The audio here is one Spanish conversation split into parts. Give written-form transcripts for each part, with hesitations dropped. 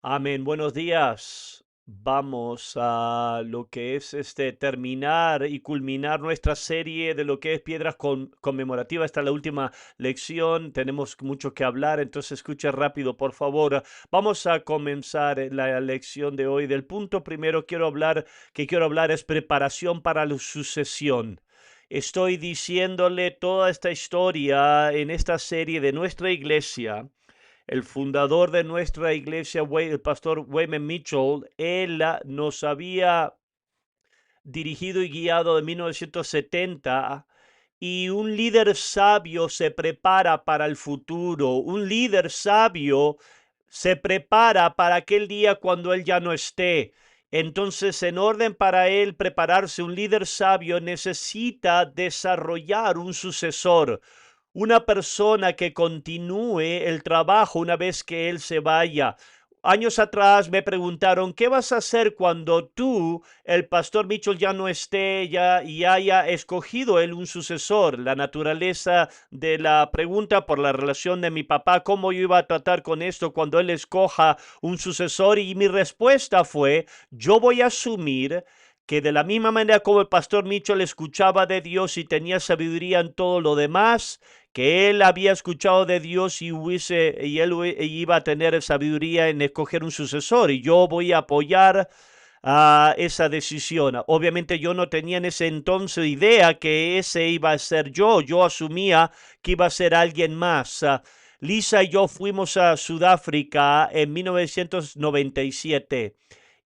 Amén. Buenos días. Vamos a lo que es terminar y culminar nuestra serie de lo que es piedras conmemorativas. Esta es la última lección. Tenemos mucho que hablar, entonces escucha rápido, por favor. Vamos a comenzar la lección de hoy. Del punto primero quiero hablar es preparación para la sucesión. Estoy diciéndole toda esta historia en esta serie de nuestra iglesia. El fundador de nuestra iglesia, el pastor Wayman Mitchell, él nos había dirigido y guiado de 1970, y un líder sabio se prepara para el futuro. Un líder sabio se prepara para aquel día cuando él ya no esté. Entonces, en orden para él prepararse, un líder sabio necesita desarrollar un sucesor, una persona que continúe el trabajo una vez que él se vaya. Años atrás me preguntaron, ¿qué vas a hacer cuando tú, el pastor Mitchell, ya no esté ya y haya escogido él un sucesor? La naturaleza de la pregunta por la relación de mi papá, cómo yo iba a tratar con esto cuando él escoja un sucesor, y mi respuesta fue, yo voy a asumir que de la misma manera como el pastor Mitchell escuchaba de Dios y tenía sabiduría en todo lo demás, que él había escuchado de Dios y él iba a tener sabiduría en escoger un sucesor, y yo voy a apoyar a esa decisión. Obviamente yo no tenía en ese entonces idea que ese iba a ser yo asumía que iba a ser alguien más. Lisa y yo fuimos a Sudáfrica en 1997,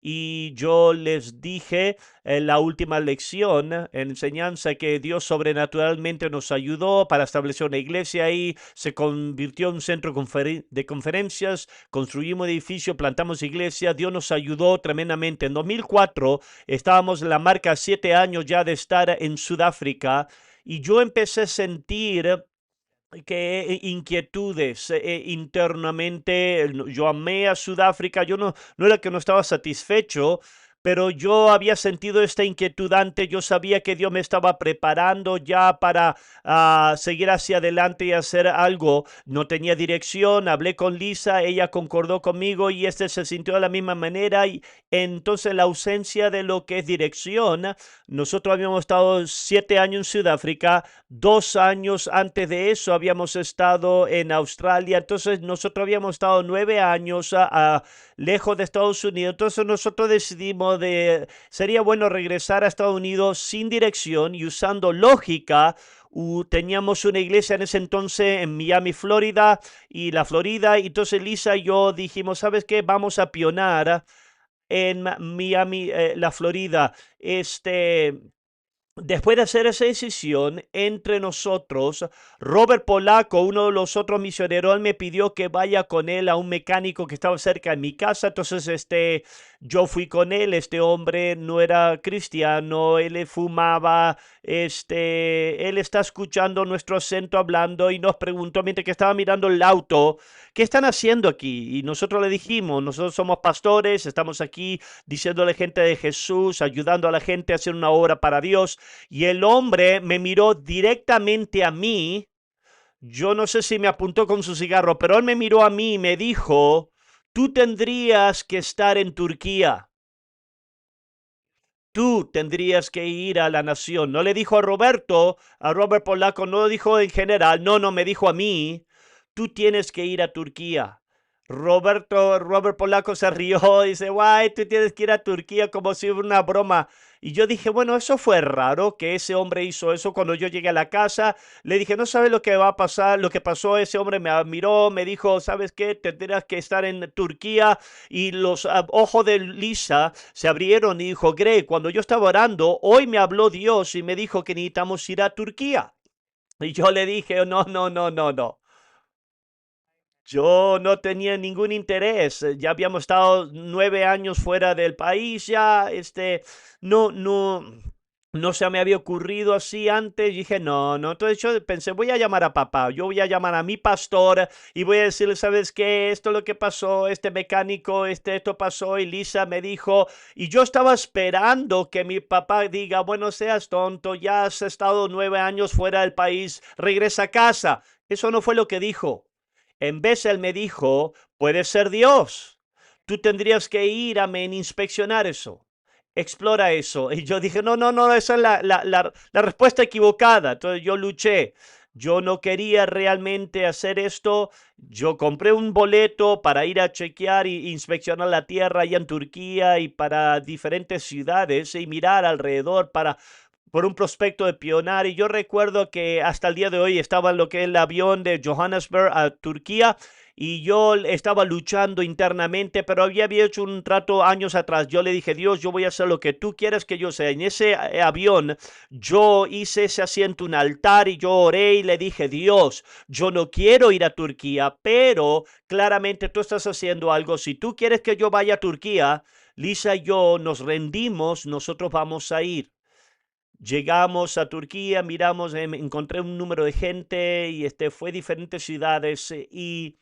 y yo les dije en la última lección, enseñanza, que Dios sobrenaturalmente nos ayudó para establecer una iglesia ahí. Se convirtió en un centro de conferencias, construimos edificio, plantamos iglesia. Dios nos ayudó tremendamente. En 2004 estábamos en la marca 7 años ya de estar en Sudáfrica, y yo empecé a sentir que inquietudes internamente. Yo amé a Sudáfrica. Yo no era que no estaba satisfecho, pero yo había sentido esta inquietud antes. Yo sabía que Dios me estaba preparando ya para seguir hacia adelante y hacer algo. No tenía dirección. Hablé con Lisa, ella concordó conmigo, y se sintió de la misma manera. Y entonces, la ausencia de lo que es dirección, nosotros habíamos estado 7 años en Sudáfrica. 2 años antes de eso habíamos estado en Australia. Entonces nosotros habíamos estado 9 años lejos de Estados Unidos. Entonces nosotros decidimos sería bueno regresar a Estados Unidos sin dirección y usando lógica. Teníamos una iglesia en ese entonces en Miami, Florida, y la Florida. Y entonces Lisa y yo dijimos, ¿sabes qué? Vamos a pionar en Miami, la Florida. Después de hacer esa decisión entre nosotros, Robert Polaco, uno de los otros misioneros, él me pidió que vaya con él a un mecánico que estaba cerca de mi casa. Entonces, yo fui con él. Este hombre no era cristiano, él fumaba. Él está escuchando nuestro acento hablando, y nos preguntó mientras que estaba mirando el auto, ¿qué están haciendo aquí? Y nosotros le dijimos, nosotros somos pastores, estamos aquí diciéndole gente de Jesús, ayudando a la gente a hacer una obra para Dios. Y el hombre me miró directamente a mí. Yo no sé si me apuntó con su cigarro, pero él me miró a mí y me dijo, tú tendrías que estar en Turquía. Tú tendrías que ir a la nación. No le dijo a Robert Polaco, no lo dijo en general, no, me dijo a mí, tú tienes que ir a Turquía. Robert Polaco se rió y dice, guay, tú tienes que ir a Turquía, como si fuera una broma. Y yo dije, bueno, eso fue raro que ese hombre hizo eso. Cuando yo llegué a la casa, le dije, no sabes lo que va a pasar, lo que pasó. Ese hombre me admiró, me dijo, ¿sabes qué? Tendrás que estar en Turquía. Y los ojos de Lisa se abrieron y dijo, Greg, cuando yo estaba orando, hoy me habló Dios y me dijo que necesitamos ir a Turquía. Y yo le dije, no, no, no, no, no. Yo no tenía ningún interés. Ya habíamos estado 9 años fuera del país. Ya, no, no, no se me había ocurrido así antes. Y dije, no, no. Entonces yo pensé, voy a llamar a papá. Yo voy a llamar a mi pastor y voy a decirle, ¿sabes qué? Esto es lo que pasó. Este mecánico, esto pasó. Y Lisa me dijo, y yo estaba esperando que mi papá diga, bueno, seas tonto, ya has estado 9 años fuera del país, regresa a casa. Eso no fue lo que dijo. En vez él me dijo, puede ser Dios. tú tendrías que ir, amén, inspeccionar eso. Explora eso. Y yo dije, no, no, no, esa es la respuesta equivocada. Entonces yo luché. Yo no quería realmente hacer esto. Yo compré un boleto para ir a chequear e inspeccionar la tierra allá en Turquía y para diferentes ciudades y mirar alrededor para por un prospecto de pionar. Y yo recuerdo que hasta el día de hoy estaba en lo que es el avión de Johannesburg a Turquía y yo estaba luchando internamente, pero había hecho un trato años atrás. Yo le dije, Dios, yo voy a hacer lo que tú quieres que yo sea. En ese avión yo hice ese asiento un altar y yo oré y le dije, Dios, yo no quiero ir a Turquía, pero claramente tú estás haciendo algo. Si tú quieres que yo vaya a Turquía, Lisa y yo nos rendimos, nosotros vamos a ir. Llegamos a Turquía, miramos, encontré un número de gente y fue diferentes ciudades y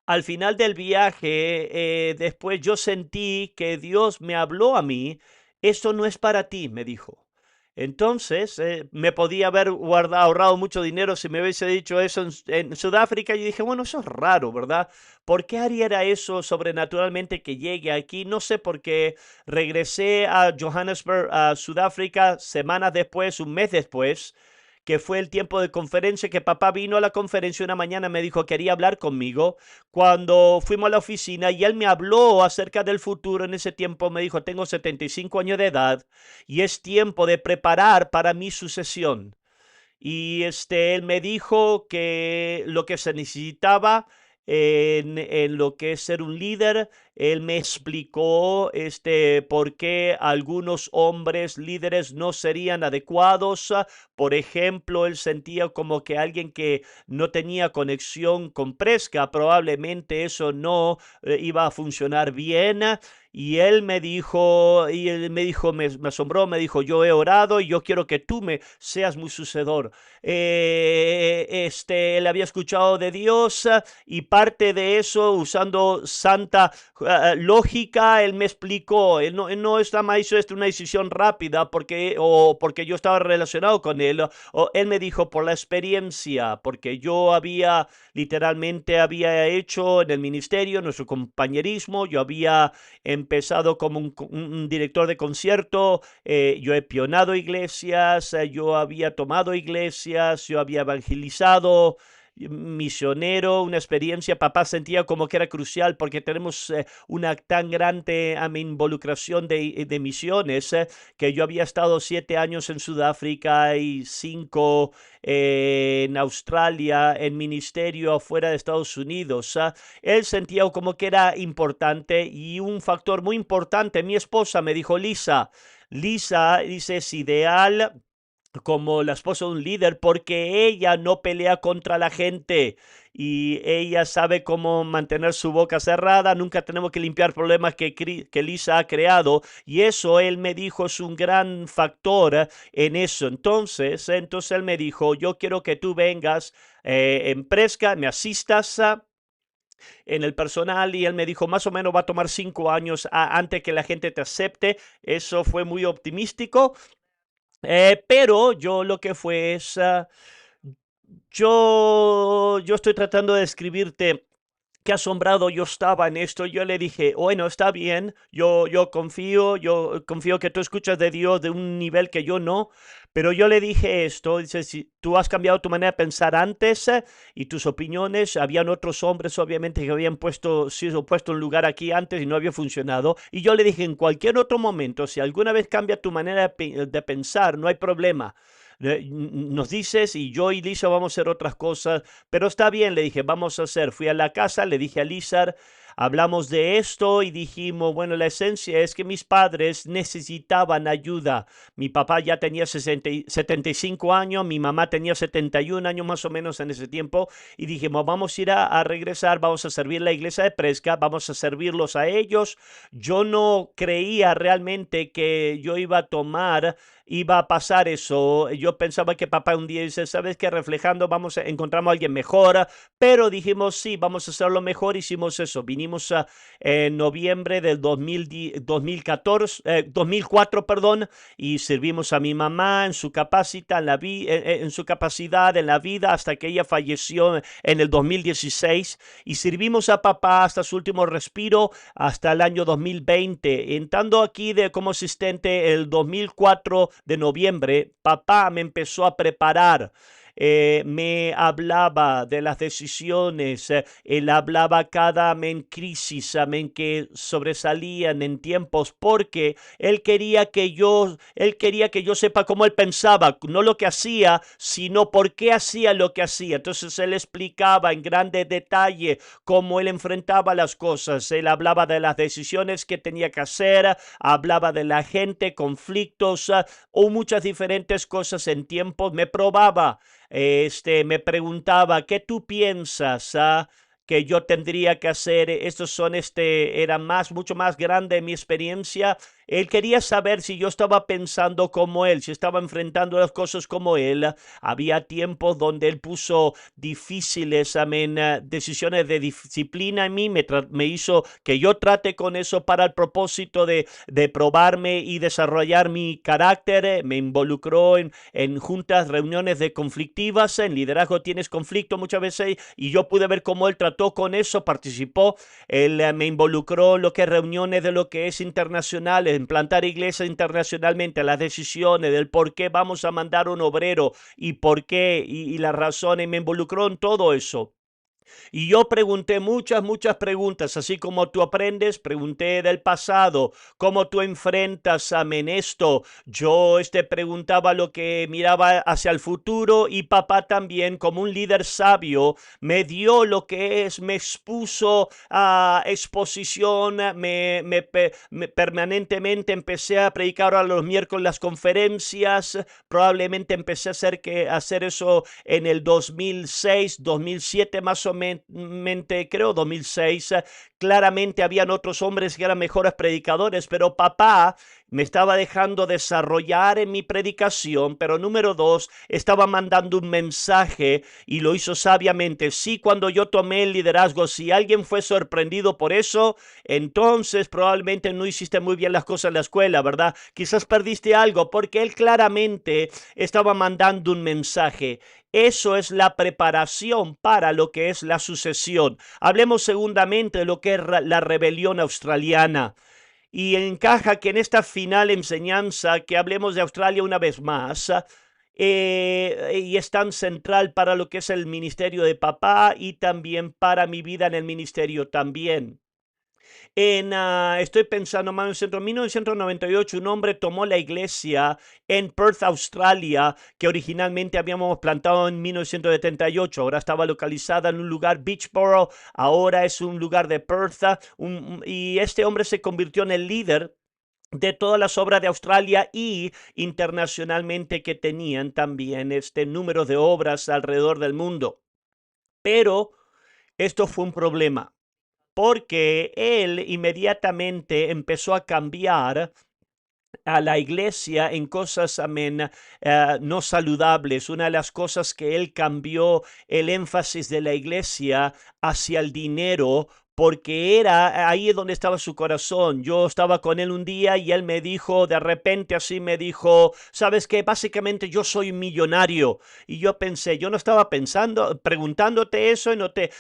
al final del viaje, después yo sentí que Dios me habló a mí, esto no es para ti, me dijo. Entonces, me podía haber ahorrado mucho dinero si me hubiese dicho eso en Sudáfrica. Yo dije, bueno, eso es raro, ¿verdad? ¿Por qué haría eso sobrenaturalmente que llegue aquí? No sé por qué regresé a Johannesburg, a Sudáfrica, semanas después, un mes después, que fue el tiempo de conferencia, que papá vino a la conferencia una mañana, me dijo que quería hablar conmigo. Cuando fuimos a la oficina y él me habló acerca del futuro, en ese tiempo me dijo, tengo 75 años de edad y es tiempo de preparar para mi sucesión. Y él me dijo que lo que se necesitaba en lo que es ser un líder, él me explicó por qué algunos hombres líderes no serían adecuados. Por ejemplo, él sentía como que alguien que no tenía conexión con Presca, probablemente eso no iba a funcionar bien. Y él me dijo, me asombró, me dijo, yo he orado y yo quiero que tú me seas mi sucedor. Él había escuchado de Dios y parte de eso, usando santa lógica, él me explicó. Él no está más hizo esto una decisión rápida porque yo estaba relacionado con él. Él me dijo por la experiencia, porque yo literalmente había hecho en el ministerio nuestro compañerismo, yo había empezado como un director de concierto, yo he pionado iglesias, yo había tomado iglesias, yo había evangelizado, misionero, una experiencia. Papá sentía como que era crucial porque tenemos una tan grande involucración de misiones, que yo había estado 7 años en Sudáfrica y 5 en Australia en ministerio afuera de Estados Unidos. Él sentía como que era importante y un factor muy importante. Mi esposa me dijo, Lisa, dice, es ideal como la esposa de un líder porque ella no pelea contra la gente y ella sabe cómo mantener su boca cerrada. Nunca tenemos que limpiar problemas que Lisa ha creado y eso él me dijo es un gran factor en eso. Entonces él me dijo, yo quiero que tú vengas en Presca, me asistas en el personal y él me dijo más o menos va a tomar 5 años antes que la gente te acepte. Eso fue muy optimístico. Pero yo lo que fue es, yo estoy tratando de describirte qué asombrado yo estaba en esto. Yo le dije, bueno, está bien, yo confío que tú escuchas de Dios de un nivel que yo no, pero yo le dije esto, dice, si tú has cambiado tu manera de pensar antes y tus opiniones, habían otros hombres obviamente que habían sido puesto en lugar aquí antes y no había funcionado, y yo le dije, en cualquier otro momento, si alguna vez cambia tu manera de pensar, no hay problema. Nos dices y yo y Lisa vamos a hacer otras cosas, pero está bien, le dije, vamos a hacer. Fui a la casa, le dije a Lizar, hablamos de esto y dijimos, bueno, la esencia es que mis padres necesitaban ayuda. Mi papá ya tenía 75 años, mi mamá tenía 71 años más o menos en ese tiempo y dijimos, vamos a ir a regresar, vamos a servir la iglesia de Presca, vamos a servirlos a ellos. Yo no creía realmente que yo iba a tomar iba a pasar eso. Yo pensaba que papá un día dice, ¿sabes qué? Reflejando, encontramos a alguien mejor, pero dijimos, sí, vamos a hacerlo mejor, hicimos eso. Vinimos en noviembre del 2014, 2004, perdón, y servimos a mi mamá en su capacidad, en su capacidad en la vida hasta que ella falleció en el 2016 y servimos a papá hasta su último respiro hasta el año 2020. Entrando aquí como asistente el 2004 de noviembre, papá me empezó a preparar. Me hablaba de las decisiones, él hablaba cada crisis que sobresalían en tiempos porque él quería que yo sepa cómo él pensaba, no lo que hacía, sino por qué hacía lo que hacía. Entonces él explicaba en grande detalle cómo él enfrentaba las cosas. Él hablaba de las decisiones que tenía que hacer, hablaba de la gente, conflictos o muchas diferentes cosas en tiempos. Me probaba, me preguntaba, ¿qué tú piensas? Que yo tendría que hacer. Estos son, era mucho más grande mi experiencia. Él quería saber si yo estaba pensando como él, si estaba enfrentando las cosas como él. Había tiempos donde él puso difíciles, decisiones de disciplina en mí, me hizo que yo trate con eso para el propósito de probarme y desarrollar mi carácter. Me involucró en juntas, reuniones de conflictivas. En liderazgo tienes conflicto muchas veces y yo pude ver cómo él trató con eso, participó. Él me involucró en lo que es reuniones de lo que es internacional, en plantar iglesias internacionalmente, las decisiones del por qué vamos a mandar un obrero y por qué y las razones. Me involucró en todo eso. Y yo pregunté muchas preguntas, así como tú aprendes, pregunté del pasado, cómo tú enfrentas, amén, esto. Yo preguntaba lo que miraba hacia el futuro y papá también, como un líder sabio, me dio lo que es, me expuso a exposición, permanentemente empecé a predicar a los miércoles las conferencias, probablemente empecé a hacer eso en el 2006, 2007 más o menos, creo 2006, claramente habían otros hombres que eran mejores predicadores, pero papá me estaba dejando desarrollar en mi predicación, pero número dos, estaba mandando un mensaje y lo hizo sabiamente. Sí, cuando yo tomé el liderazgo, si alguien fue sorprendido por eso, entonces probablemente no hiciste muy bien las cosas en la escuela, ¿verdad? Quizás perdiste algo porque él claramente estaba mandando un mensaje. Eso es la preparación para lo que es la sucesión. Hablemos segundamente de lo que es la rebelión australiana. Y encaja que en esta final enseñanza que hablemos de Australia una vez más, y es tan central para lo que es el ministerio de papá y también para mi vida en el ministerio también. Estoy pensando más en 1998, un hombre tomó la iglesia en Perth, Australia, que originalmente habíamos plantado en 1978. Ahora estaba localizada en un lugar, Beachboro, ahora es un lugar de Perth, y este hombre se convirtió en el líder de todas las obras de Australia y internacionalmente que tenían también este número de obras alrededor del mundo. Pero esto fue un problema porque él inmediatamente empezó a cambiar a la iglesia en cosas, amén, no saludables. Una de las cosas que él cambió el énfasis de la iglesia hacia el dinero, porque era ahí donde estaba su corazón. Yo estaba con él un día y él me dijo, de repente así me dijo, ¿sabes qué? Básicamente yo soy millonario. Y yo pensé, yo no estaba preguntándote eso y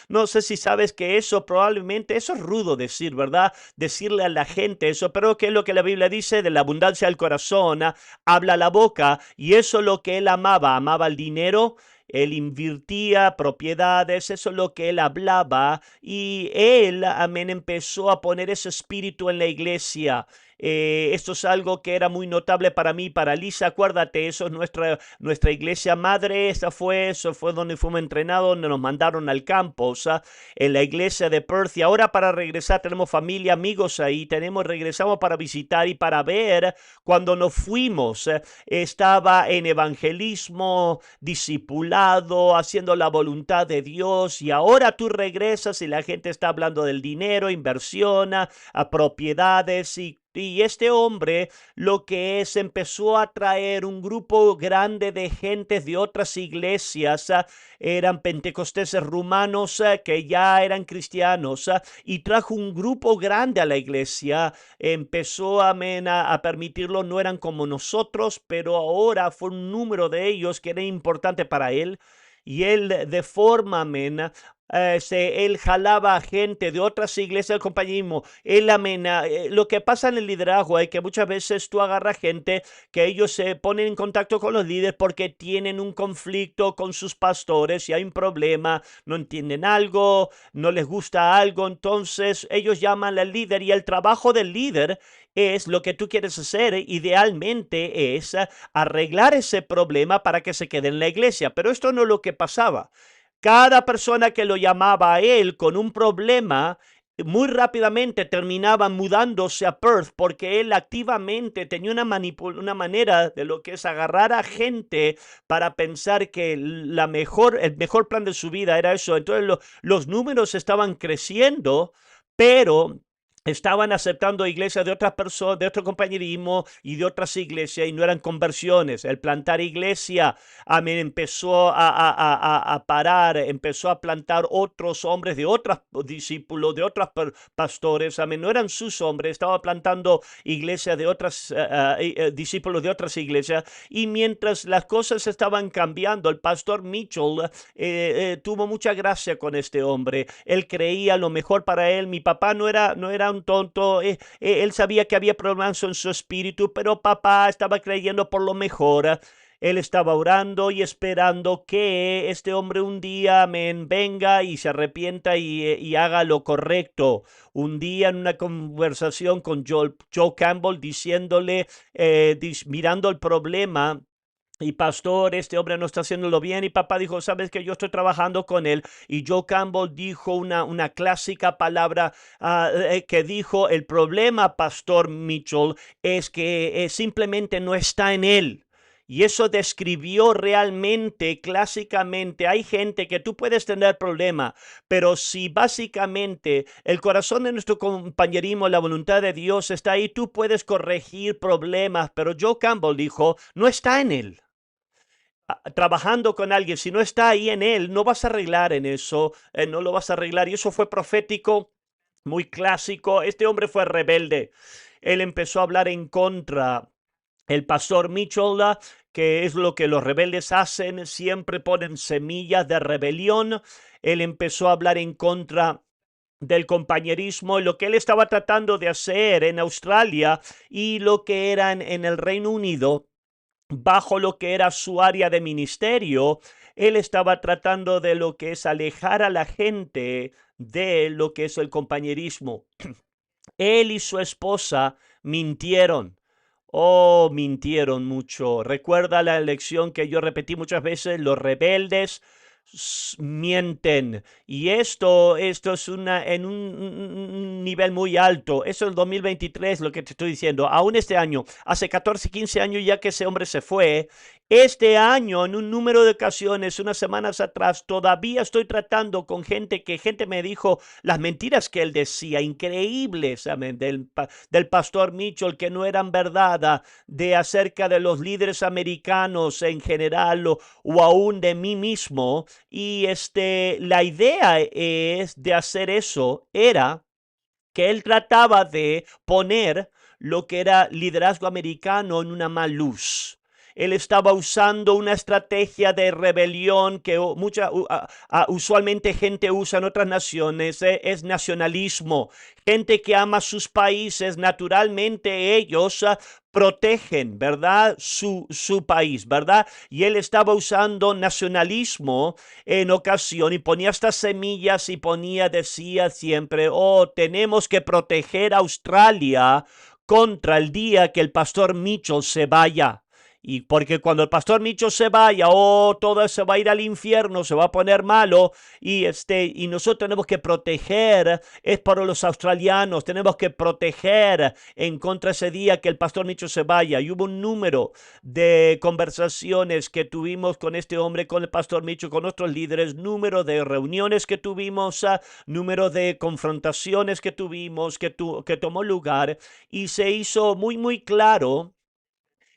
no sé si sabes que eso probablemente, eso es rudo decir, ¿verdad? Decirle a la gente eso, pero ¿qué es lo que la Biblia dice? De la abundancia del corazón, habla la boca, y eso es lo que él amaba el dinero. Él invirtía propiedades, eso es lo que él hablaba, y él, amén, empezó a poner ese espíritu en la iglesia. Esto es algo que era muy notable para mí, para Lisa. Acuérdate, eso es nuestra iglesia madre. Eso fue donde fuimos entrenados, donde nos mandaron al campo, o sea, en la iglesia de Perth. Y ahora para regresar tenemos familia, amigos ahí. Regresamos para visitar y para ver. Cuando nos fuimos, estaba en evangelismo, discipulado, haciendo la voluntad de Dios. Y ahora tú regresas y la gente está hablando del dinero, inversión, a propiedades y Y este hombre lo que es empezó a traer un grupo grande de gentes de otras iglesias, eran pentecosteses rumanos que ya eran cristianos, y trajo un grupo grande a la iglesia. Empezó a permitirlo, no eran como nosotros, pero ahora fue un número de ellos que era importante para él. Y él de forma, él jalaba a gente de otras iglesias del compañerismo. Él lo que pasa en el liderazgo es que muchas veces tú agarras gente que ellos se ponen en contacto con los líderes porque tienen un conflicto con sus pastores y hay un problema, no entienden algo, no les gusta algo, entonces ellos llaman al líder y el trabajo del líder es lo que tú quieres hacer, idealmente es arreglar ese problema para que se quede en la iglesia, pero esto no es lo que pasaba. Cada persona que lo llamaba a él con un problema, muy rápidamente terminaba mudándose a Perth porque él activamente tenía una manera de lo que es agarrar a gente para pensar que el mejor plan de su vida era eso. Entonces los números estaban creciendo, pero estaban aceptando iglesias de otras personas, de otro compañerismo y de otras iglesias y no eran conversiones. El plantar iglesia empezó a parar, empezó a plantar otros hombres de otros discípulos, de otros pastores. No eran sus hombres, estaba plantando iglesias de otras discípulos de otras iglesias. Y mientras las cosas estaban cambiando, el pastor Mitchell tuvo mucha gracia con este hombre. Él creía lo mejor para él. Mi papá no era un tonto. Él sabía que había problemas en su espíritu, pero papá estaba creyendo por lo mejor. Él estaba orando y esperando que este hombre un día venga y se arrepienta y haga lo correcto. Un día en una conversación con Joe Campbell diciéndole, mirando el problema, y pastor, este hombre no está haciéndolo bien. Y papá dijo, sabes que yo estoy trabajando con él. Y Joe Campbell dijo una clásica palabra que dijo, el problema, pastor Mitchell, es que simplemente no está en él. Y eso describió realmente, clásicamente, hay gente que tú puedes tener problema, pero si básicamente el corazón de nuestro compañerismo, la voluntad de Dios está ahí, tú puedes corregir problemas, pero Joe Campbell dijo, no está en él. Trabajando con alguien, si no está ahí en él, no vas a arreglar en eso, no lo vas a arreglar. Y eso fue profético, muy clásico. Este hombre fue rebelde. Él empezó a hablar en contra. El pastor Mitchell, que es lo que los rebeldes hacen, siempre ponen semillas de rebelión. Él empezó a hablar en contra del compañerismo, lo que él estaba tratando de hacer en Australia y lo que era en el Reino Unido, bajo lo que era su área de ministerio. Él estaba tratando de lo que es alejar a la gente de lo que es el compañerismo. Él y su esposa mintieron. Oh, mintieron mucho. Recuerda la lección que yo repetí muchas veces, los rebeldes mienten. Y esto es en un nivel muy alto. Eso es el 2023, lo que te estoy diciendo. Aún este año, hace 14, 15 años ya que ese hombre se fue, este año, en un número de ocasiones, unas semanas atrás, todavía estoy tratando con gente me dijo las mentiras que él decía, increíbles, del pastor Mitchell, que no eran verdad, de acerca de los líderes americanos en general o aún de mí mismo. Y la idea es de hacer eso, era que él trataba de poner lo que era liderazgo americano en una mala luz. Él estaba usando una estrategia de rebelión que usualmente gente usa en otras naciones, es nacionalismo. Gente que ama sus países, naturalmente ellos protegen, ¿verdad? Su país, ¿verdad? Y él estaba usando nacionalismo en ocasión y ponía estas semillas y decía siempre, oh, tenemos que proteger a Australia contra el día que el pastor Mitchell se vaya. Y porque cuando el pastor Mitchell se vaya, todo se va a ir al infierno, se va a poner malo. Y nosotros tenemos que proteger, es para los australianos, tenemos que proteger en contra ese día que el pastor Mitchell se vaya. Y hubo un número de conversaciones que tuvimos con este hombre, con el pastor Mitchell, con otros líderes, número de reuniones que tuvimos, número de confrontaciones que tuvimos, que tomó lugar, y se hizo muy, muy claro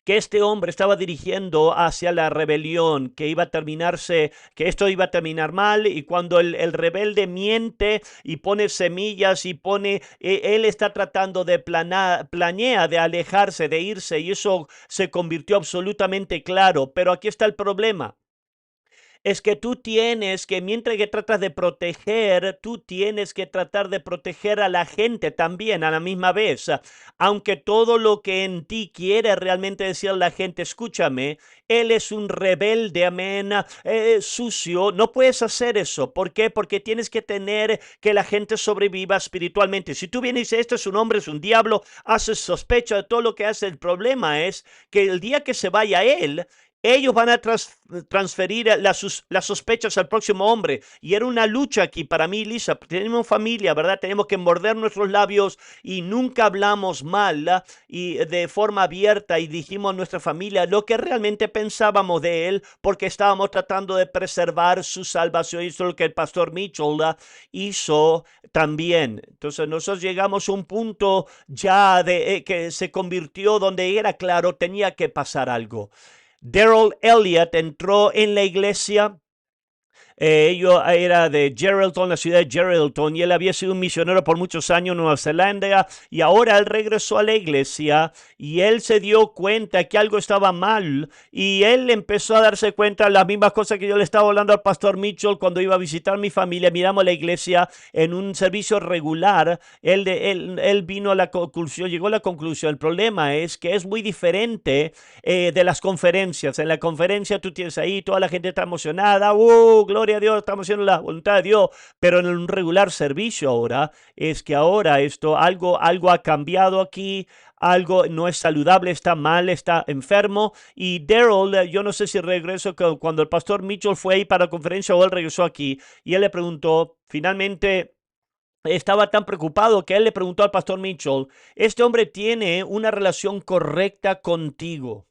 que este hombre estaba dirigiendo hacia la rebelión, que iba a terminarse, que esto iba a terminar mal, y cuando el rebelde miente y pone semillas y pone, él está tratando de planea de alejarse, de irse, y eso se convirtió absolutamente claro. Pero aquí está el problema. Es que tú tienes que, mientras que tratas de proteger, tú tienes que tratar de proteger a la gente también a la misma vez. Aunque todo lo que en ti quiere realmente decir a la gente, escúchame, él es un rebelde, amén, sucio, no puedes hacer eso. ¿Por qué? Porque tienes que tener que la gente sobreviva espiritualmente. Si tú vienes y dices, esto es un hombre, es un diablo, haces sospecha de todo lo que hace, el problema es que el día que se vaya él, ellos van a transferir las sospechas al próximo hombre. Y era una lucha aquí para mí, Lisa. Tenemos familia, ¿verdad? Tenemos que morder nuestros labios y nunca hablamos mal y de forma abierta y dijimos a nuestra familia lo que realmente pensábamos de él porque estábamos tratando de preservar su salvación. Y eso es lo que el pastor Mitchell hizo también. Entonces nosotros llegamos a un punto ya de que se convirtió donde era claro, tenía que pasar algo. Daryl Elliott entró en la iglesia. Yo era de Geraldton, la ciudad de Geraldton, y él había sido un misionero por muchos años en Nueva Zelanda, y ahora él regresó a la iglesia y él se dio cuenta que algo estaba mal, y él empezó a darse cuenta de las mismas cosas que yo le estaba hablando al pastor Mitchell cuando iba a visitar mi familia. Miramos la iglesia en un servicio regular. Él vino a la conclusión, llegó a la conclusión. El problema es que es muy diferente de las conferencias. En la conferencia tú tienes ahí, toda la gente está emocionada, gloria a Dios, estamos haciendo la voluntad de Dios, pero en un regular servicio ahora, es que ahora algo ha cambiado aquí, algo no es saludable, está mal, está enfermo. Y Daryl, yo no sé si regresó cuando el pastor Mitchell fue ahí para la conferencia o él regresó aquí, y él le preguntó, finalmente estaba tan preocupado que él le preguntó al pastor Mitchell, este hombre tiene una relación correcta contigo.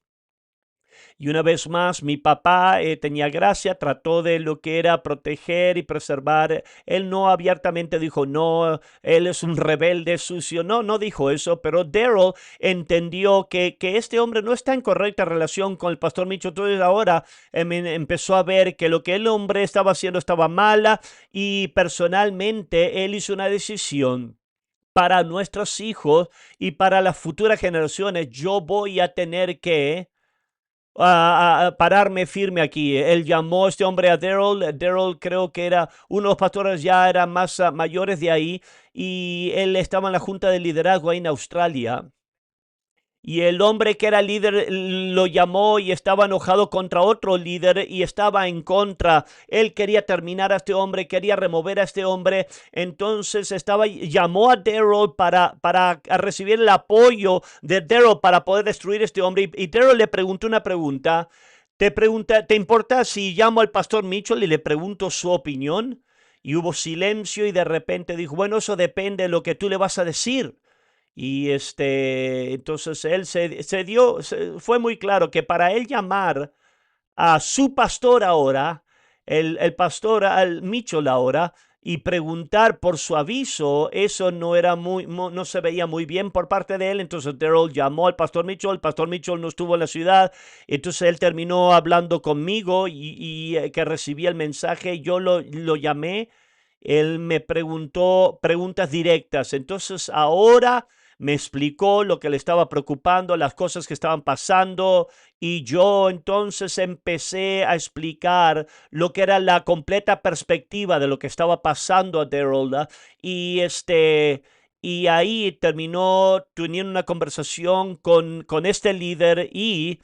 Y una vez más, mi papá tenía gracia, trató de lo que era proteger y preservar. Él no abiertamente dijo, no, él es un rebelde sucio. No, no dijo eso, pero Daryl entendió que este hombre no está en correcta relación con el pastor Mitchell. Entonces ahora empezó a ver que lo que el hombre estaba haciendo estaba mala, y personalmente él hizo una decisión. Para nuestros hijos y para las futuras generaciones, yo voy a tener que pararme firme aquí. Él llamó a este hombre a Daryl. Daryl creo que era uno de los pastores, ya eran más mayores de ahí, y él estaba en la junta de liderazgo ahí en Australia. Y el hombre que era líder lo llamó y estaba enojado contra otro líder y estaba en contra. Él quería terminar a este hombre, quería remover a este hombre. Entonces llamó a Daryl para recibir el apoyo de Daryl para poder destruir a este hombre. Y Daryl le preguntó una pregunta. ¿Te importa si llamo al pastor Mitchell y le pregunto su opinión? Y hubo silencio y de repente dijo, bueno, eso depende de lo que tú le vas a decir. Y entonces él fue muy claro que para él llamar a su pastor ahora, el pastor al Mitchell ahora, y preguntar por su aviso, eso no era no se veía muy bien por parte de él. Entonces Daryl llamó al pastor Mitchell, el pastor Mitchell no estuvo en la ciudad, entonces él terminó hablando conmigo y que recibí el mensaje, yo lo llamé, él me preguntó preguntas directas, entonces ahora me explicó lo que le estaba preocupando, las cosas que estaban pasando, y yo entonces empecé a explicar lo que era la completa perspectiva de lo que estaba pasando a Daryl, y y ahí terminó teniendo una conversación con este líder, y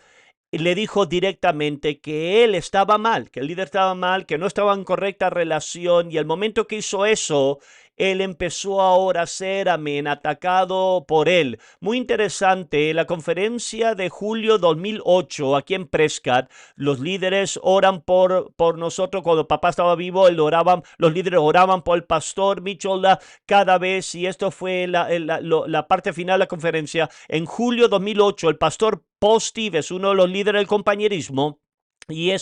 le dijo directamente que él estaba mal, que el líder estaba mal, que no estaba en correcta relación, y el momento que hizo eso, él empezó ahora a ser, atacado por él. Muy interesante, la conferencia de julio 2008 aquí en Prescott, los líderes oran por nosotros. Cuando papá estaba vivo, los líderes oraban por el pastor Mitchell cada vez, y esto fue la parte final de la conferencia. En julio 2008, el pastor Paul Stevens, uno de los líderes del compañerismo, y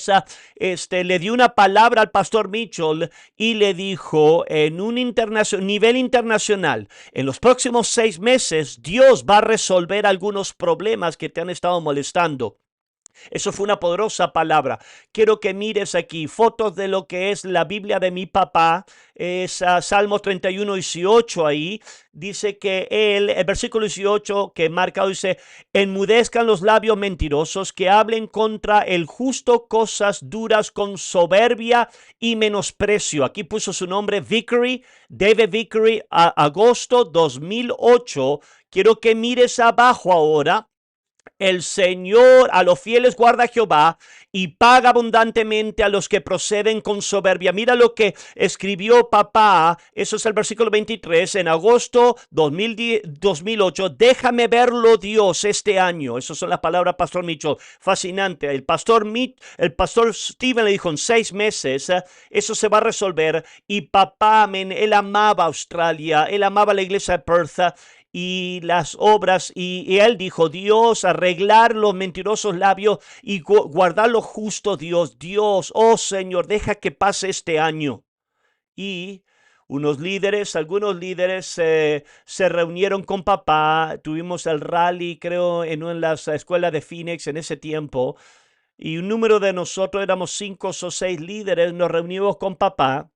le dio una palabra al pastor Mitchell y le dijo en un nivel internacional, en los próximos 6 meses, Dios va a resolver algunos problemas que te han estado molestando. Eso fue una poderosa palabra. Quiero que mires aquí fotos de lo que es la Biblia de mi papá. Es Salmos 31, 18 ahí. Dice que el versículo 18 que marca dice, enmudezcan los labios mentirosos, que hablen contra el justo cosas duras con soberbia y menosprecio. Aquí puso su nombre Vickery, David Vickery, agosto 2008. Quiero que mires abajo ahora. El Señor a los fieles guarda Jehová y paga abundantemente a los que proceden con soberbia. Mira lo que escribió papá, eso es el versículo 23, en agosto 2008. Déjame verlo, Dios, este año. Esas son las palabras del pastor Mitchell. Fascinante. El pastor Stephen le dijo en 6 meses, eso se va a resolver. Y papá, él amaba Australia, él amaba la iglesia de Perth y las obras, y él dijo, Dios, arreglar los mentirosos labios y guardar lo justo, Dios, oh Señor, deja que pase este año. Y algunos líderes se reunieron con papá. Tuvimos el rally, creo, en la escuela de Phoenix en ese tiempo, y un número de nosotros, éramos 5 o 6 líderes, nos reunimos con papá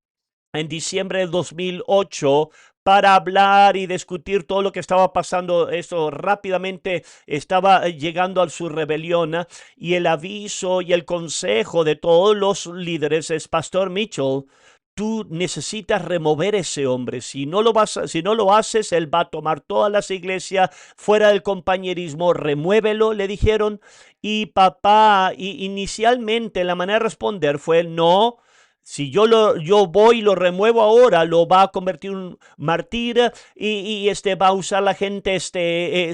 en diciembre del 2008 para hablar y discutir todo lo que estaba pasando. Esto rápidamente estaba llegando a su rebelión, y el aviso y el consejo de todos los líderes es, Pastor Mitchell, tú necesitas remover ese hombre. Si no lo haces, él va a tomar todas las iglesias fuera del compañerismo. Remuévelo, le dijeron. Y papá, inicialmente la manera de responder fue, no. Si yo voy y lo remuevo ahora, lo va a convertir en un mártir, y va a usar la gente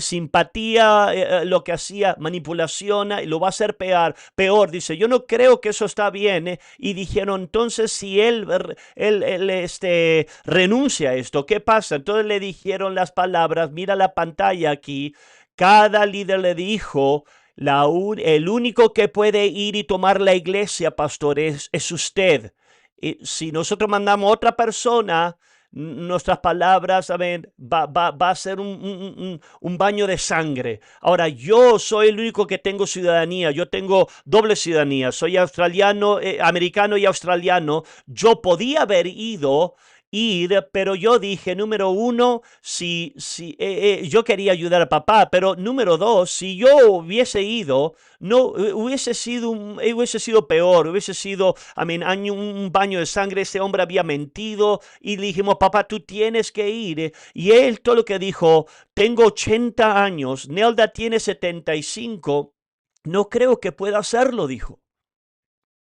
simpatía, lo que hacía, manipulación, y lo va a hacer peor. Dice, yo no creo que eso está bien. Y dijeron, entonces si él renuncia a esto, ¿qué pasa? Entonces le dijeron las palabras, mira la pantalla aquí, cada líder le dijo, el único que puede ir y tomar la iglesia, pastor, es usted. Y si nosotros mandamos a otra persona, nuestras palabras, va a ser un baño de sangre. Ahora, yo soy el único que tengo ciudadanía. Yo tengo doble ciudadanía. Soy australiano, americano y australiano. Yo podía haber ido, pero yo dije, número uno, yo quería ayudar a papá, pero número dos, si yo hubiese ido, no hubiese sido peor, hubiese sido, un baño de sangre. Ese hombre había mentido, y le dijimos, papá, tú tienes que ir. Y él todo lo que dijo, tengo 80 años, Nelda tiene 75, no creo que pueda hacerlo, dijo.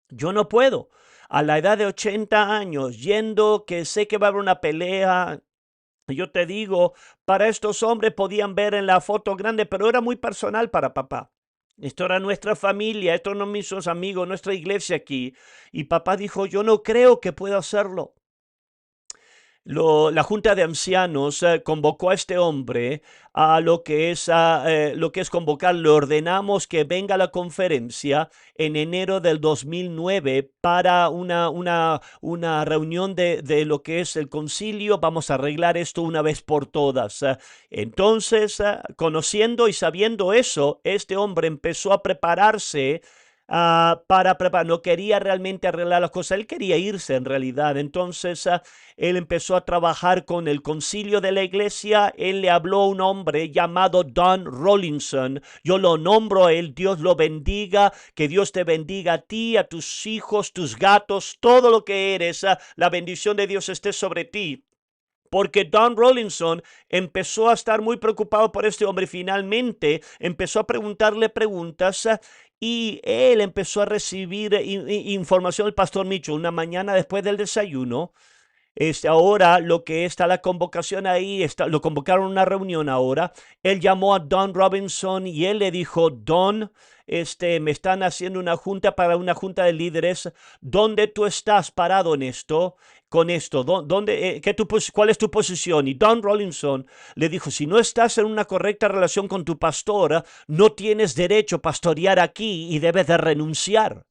Yo no puedo. A la edad de 80 años, yendo, que sé que va a haber una pelea. Yo te digo, para estos hombres podían ver en la foto grande, pero era muy personal para papá. Esto era nuestra familia, estos no mis amigos, nuestra iglesia aquí. Y papá dijo, yo no creo que pueda hacerlo. La Junta de Ancianos convocó a este hombre a lo que es convocar. Le ordenamos que venga a la conferencia en enero del 2009 para una reunión de lo que es el concilio. Vamos a arreglar esto una vez por todas. Entonces, conociendo y sabiendo eso, este hombre empezó a prepararse para preparar. No quería realmente arreglar las cosas, él quería irse en realidad. Entonces él empezó a trabajar con el concilio de la iglesia. Él le habló a un hombre llamado Don Rollinson. Yo lo nombro a él, Dios lo bendiga, que Dios te bendiga a ti, a tus hijos, tus gatos, todo lo que eres. La bendición de Dios esté sobre ti. Porque Don Rollinson empezó a estar muy preocupado por este hombre. Finalmente empezó a preguntarle preguntas, y él empezó a recibir información del pastor Mitchell. Una mañana después del desayuno, Ahora lo que está la convocación ahí, lo convocaron a una reunión ahora. Él llamó a Don Robinson y él le dijo, Don, me están haciendo una junta para una junta de líderes. ¿Dónde tú estás parado en esto? Con esto, ¿cuál es tu posición? Y Don Robinson le dijo, si no estás en una correcta relación con tu pastor, no tienes derecho a pastorear aquí y debes de renunciar.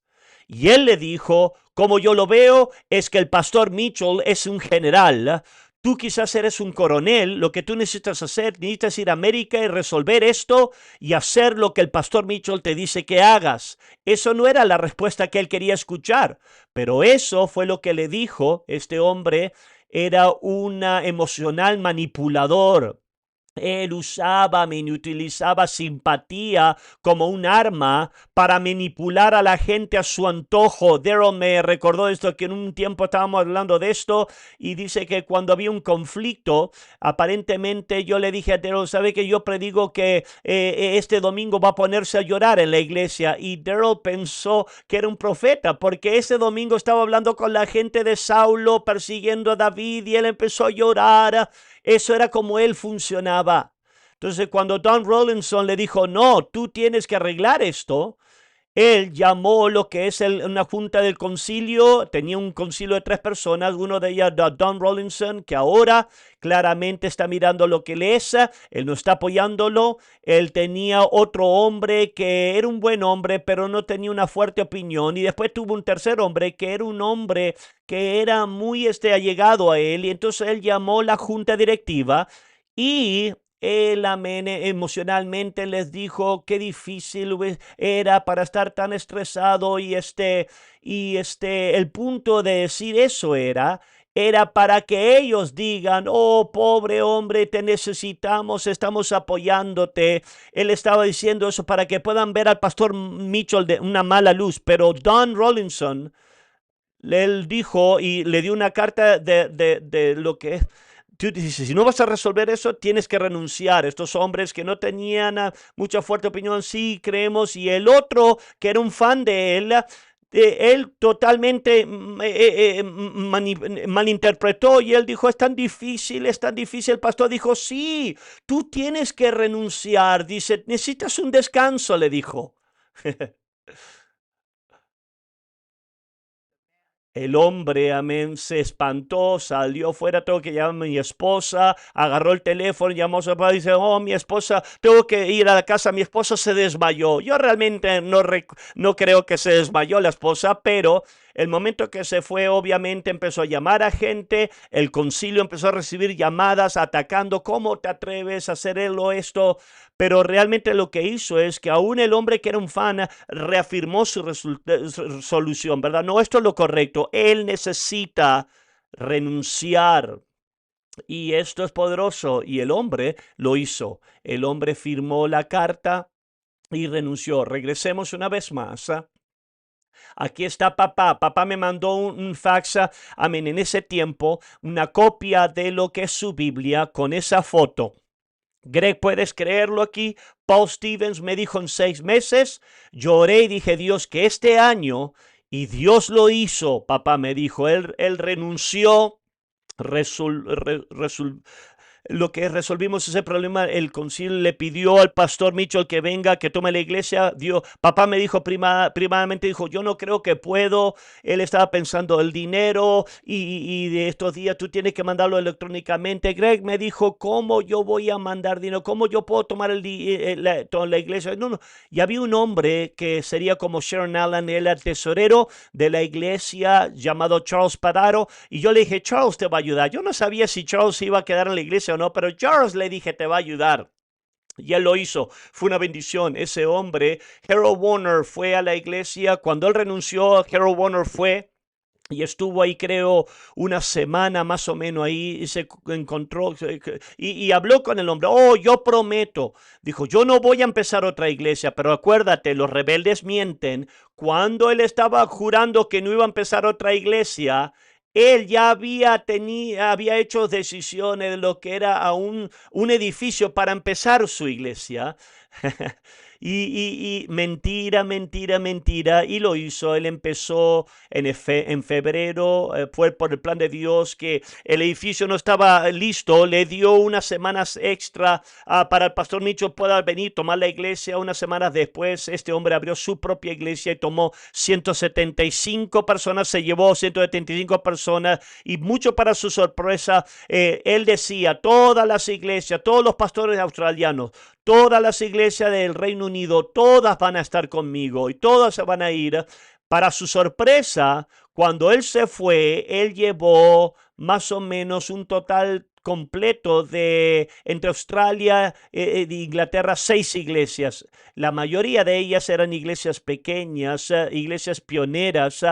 Y él le dijo, como yo lo veo, es que el pastor Mitchell es un general. Tú quizás eres un coronel. Lo que tú necesitas hacer, necesitas ir a América y resolver esto y hacer lo que el pastor Mitchell te dice que hagas. Eso no era la respuesta que él quería escuchar, pero eso fue lo que le dijo este hombre. Era un emocional manipulador. Él utilizaba simpatía como un arma para manipular a la gente a su antojo. Daryl me recordó esto, que en un tiempo estábamos hablando de esto y dice que cuando había un conflicto, aparentemente yo le dije a Daryl, ¿sabe que yo predigo que este domingo va a ponerse a llorar en la iglesia? Y Daryl pensó que era un profeta, porque ese domingo estaba hablando con la gente de Saulo persiguiendo a David y él empezó a llorar. Eso era como él funcionaba. Entonces, cuando Don Rollinson le dijo, no, tú tienes que arreglar esto, él llamó lo que es una junta del concilio. Tenía un concilio de 3 personas, uno de ellas Don Rollinson, que ahora claramente está mirando lo que él es, él no está apoyándolo. Él tenía otro hombre que era un buen hombre, pero no tenía una fuerte opinión, y después tuvo un tercer hombre que era un hombre que era muy allegado a él, y entonces él llamó la junta directiva y él, amén, emocionalmente les dijo qué difícil era para estar tan estresado el punto de decir eso era para que ellos digan, oh, pobre hombre, te necesitamos, estamos apoyándote. Él estaba diciendo eso para que puedan ver al pastor Mitchell de una mala luz, pero Don Rollinson, él dijo y le dio una carta de lo que es. Tú dices, si no vas a resolver eso, tienes que renunciar. Estos hombres que no tenían mucha fuerte opinión, sí, creemos. Y el otro, que era un fan de él totalmente malinterpretó y él dijo, es tan difícil, es tan difícil. El pastor dijo, sí, tú tienes que renunciar. Dice, necesitas un descanso, le dijo. El hombre, amén, se espantó, salió fuera, tengo que llamar a mi esposa, agarró el teléfono, llamó a su papá y dice, oh, mi esposa, tengo que ir a la casa, mi esposa se desmayó. Yo realmente no creo que se desmayó la esposa, pero el momento que se fue, obviamente empezó a llamar a gente, el concilio empezó a recibir llamadas atacando, ¿cómo te atreves a hacer esto? Pero realmente lo que hizo es que aún el hombre que era un fan reafirmó su solución, ¿verdad? No, esto es lo correcto. Él necesita renunciar. Y esto es poderoso. Y el hombre lo hizo. El hombre firmó la carta y renunció. Regresemos una vez más. Aquí está papá. Papá me mandó un fax, amén, en ese tiempo, una copia de lo que es su Biblia con esa foto. Greg, ¿puedes creerlo aquí? Paul Stevens me dijo en 6 meses. Lloré y dije, Dios, que este año, y Dios lo hizo, papá me dijo, él renunció, lo que resolvimos ese problema, el concilio le pidió al pastor Mitchell que venga, que tome la iglesia. Papá me dijo primeramente, dijo, yo no creo que puedo. Él estaba pensando el dinero y de estos días tú tienes que mandarlo electrónicamente. Greg me dijo, ¿cómo yo voy a mandar dinero? ¿Cómo yo puedo tomar la iglesia? No. Y había un hombre que sería como Sharon Allen, él era tesorero de la iglesia, llamado Charles Padaro. Y yo le dije, Charles te va a ayudar. Yo no sabía si Charles iba a quedar en la iglesia o no, pero Charles le dije, te va a ayudar. Y él lo hizo. Fue una bendición. Ese hombre, Harold Warner, fue a la iglesia. Cuando él renunció, Harold Warner fue y estuvo ahí, creo, una semana más o menos ahí, y se encontró y habló con el hombre. Oh, yo prometo. Dijo, yo no voy a empezar otra iglesia, pero acuérdate, los rebeldes mienten. Cuando él estaba jurando que no iba a empezar otra iglesia, él ya había hecho decisiones de lo que era un edificio para empezar su iglesia. Y mentira, mentira, mentira. Y lo hizo. Él empezó en febrero. Fue por el plan de Dios que el edificio no estaba listo. Le dio unas semanas extra para el pastor Mitchell pueda venir, tomar la iglesia. Unas semanas después, este hombre abrió su propia iglesia y tomó 175 personas. Se llevó 175 personas y mucho para su sorpresa, él decía, todas las iglesias, todos los pastores australianos, todas las iglesias del Reino Unido, todas van a estar conmigo y todas se van a ir. Para su sorpresa, cuando él se fue, él llevó más o menos un total completo de entre Australia e Inglaterra 6 iglesias. La mayoría de ellas eran iglesias pequeñas, iglesias pioneras,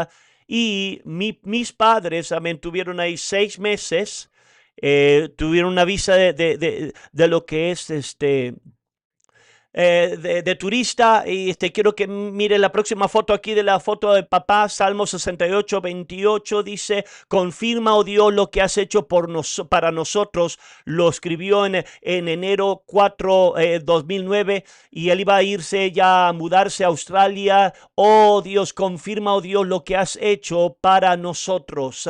y mis padres tuvieron ahí 6 meses, tuvieron una visa de lo que es de turista. Y quiero que mire la próxima foto aquí, de la foto de papá. Salmo 68:28 dice: confirma, oh Dios, lo que has hecho para nosotros. Lo escribió en enero 4, 2009, y él iba a irse ya a mudarse a Australia. Oh Dios, confirma, oh Dios, lo que has hecho para nosotros.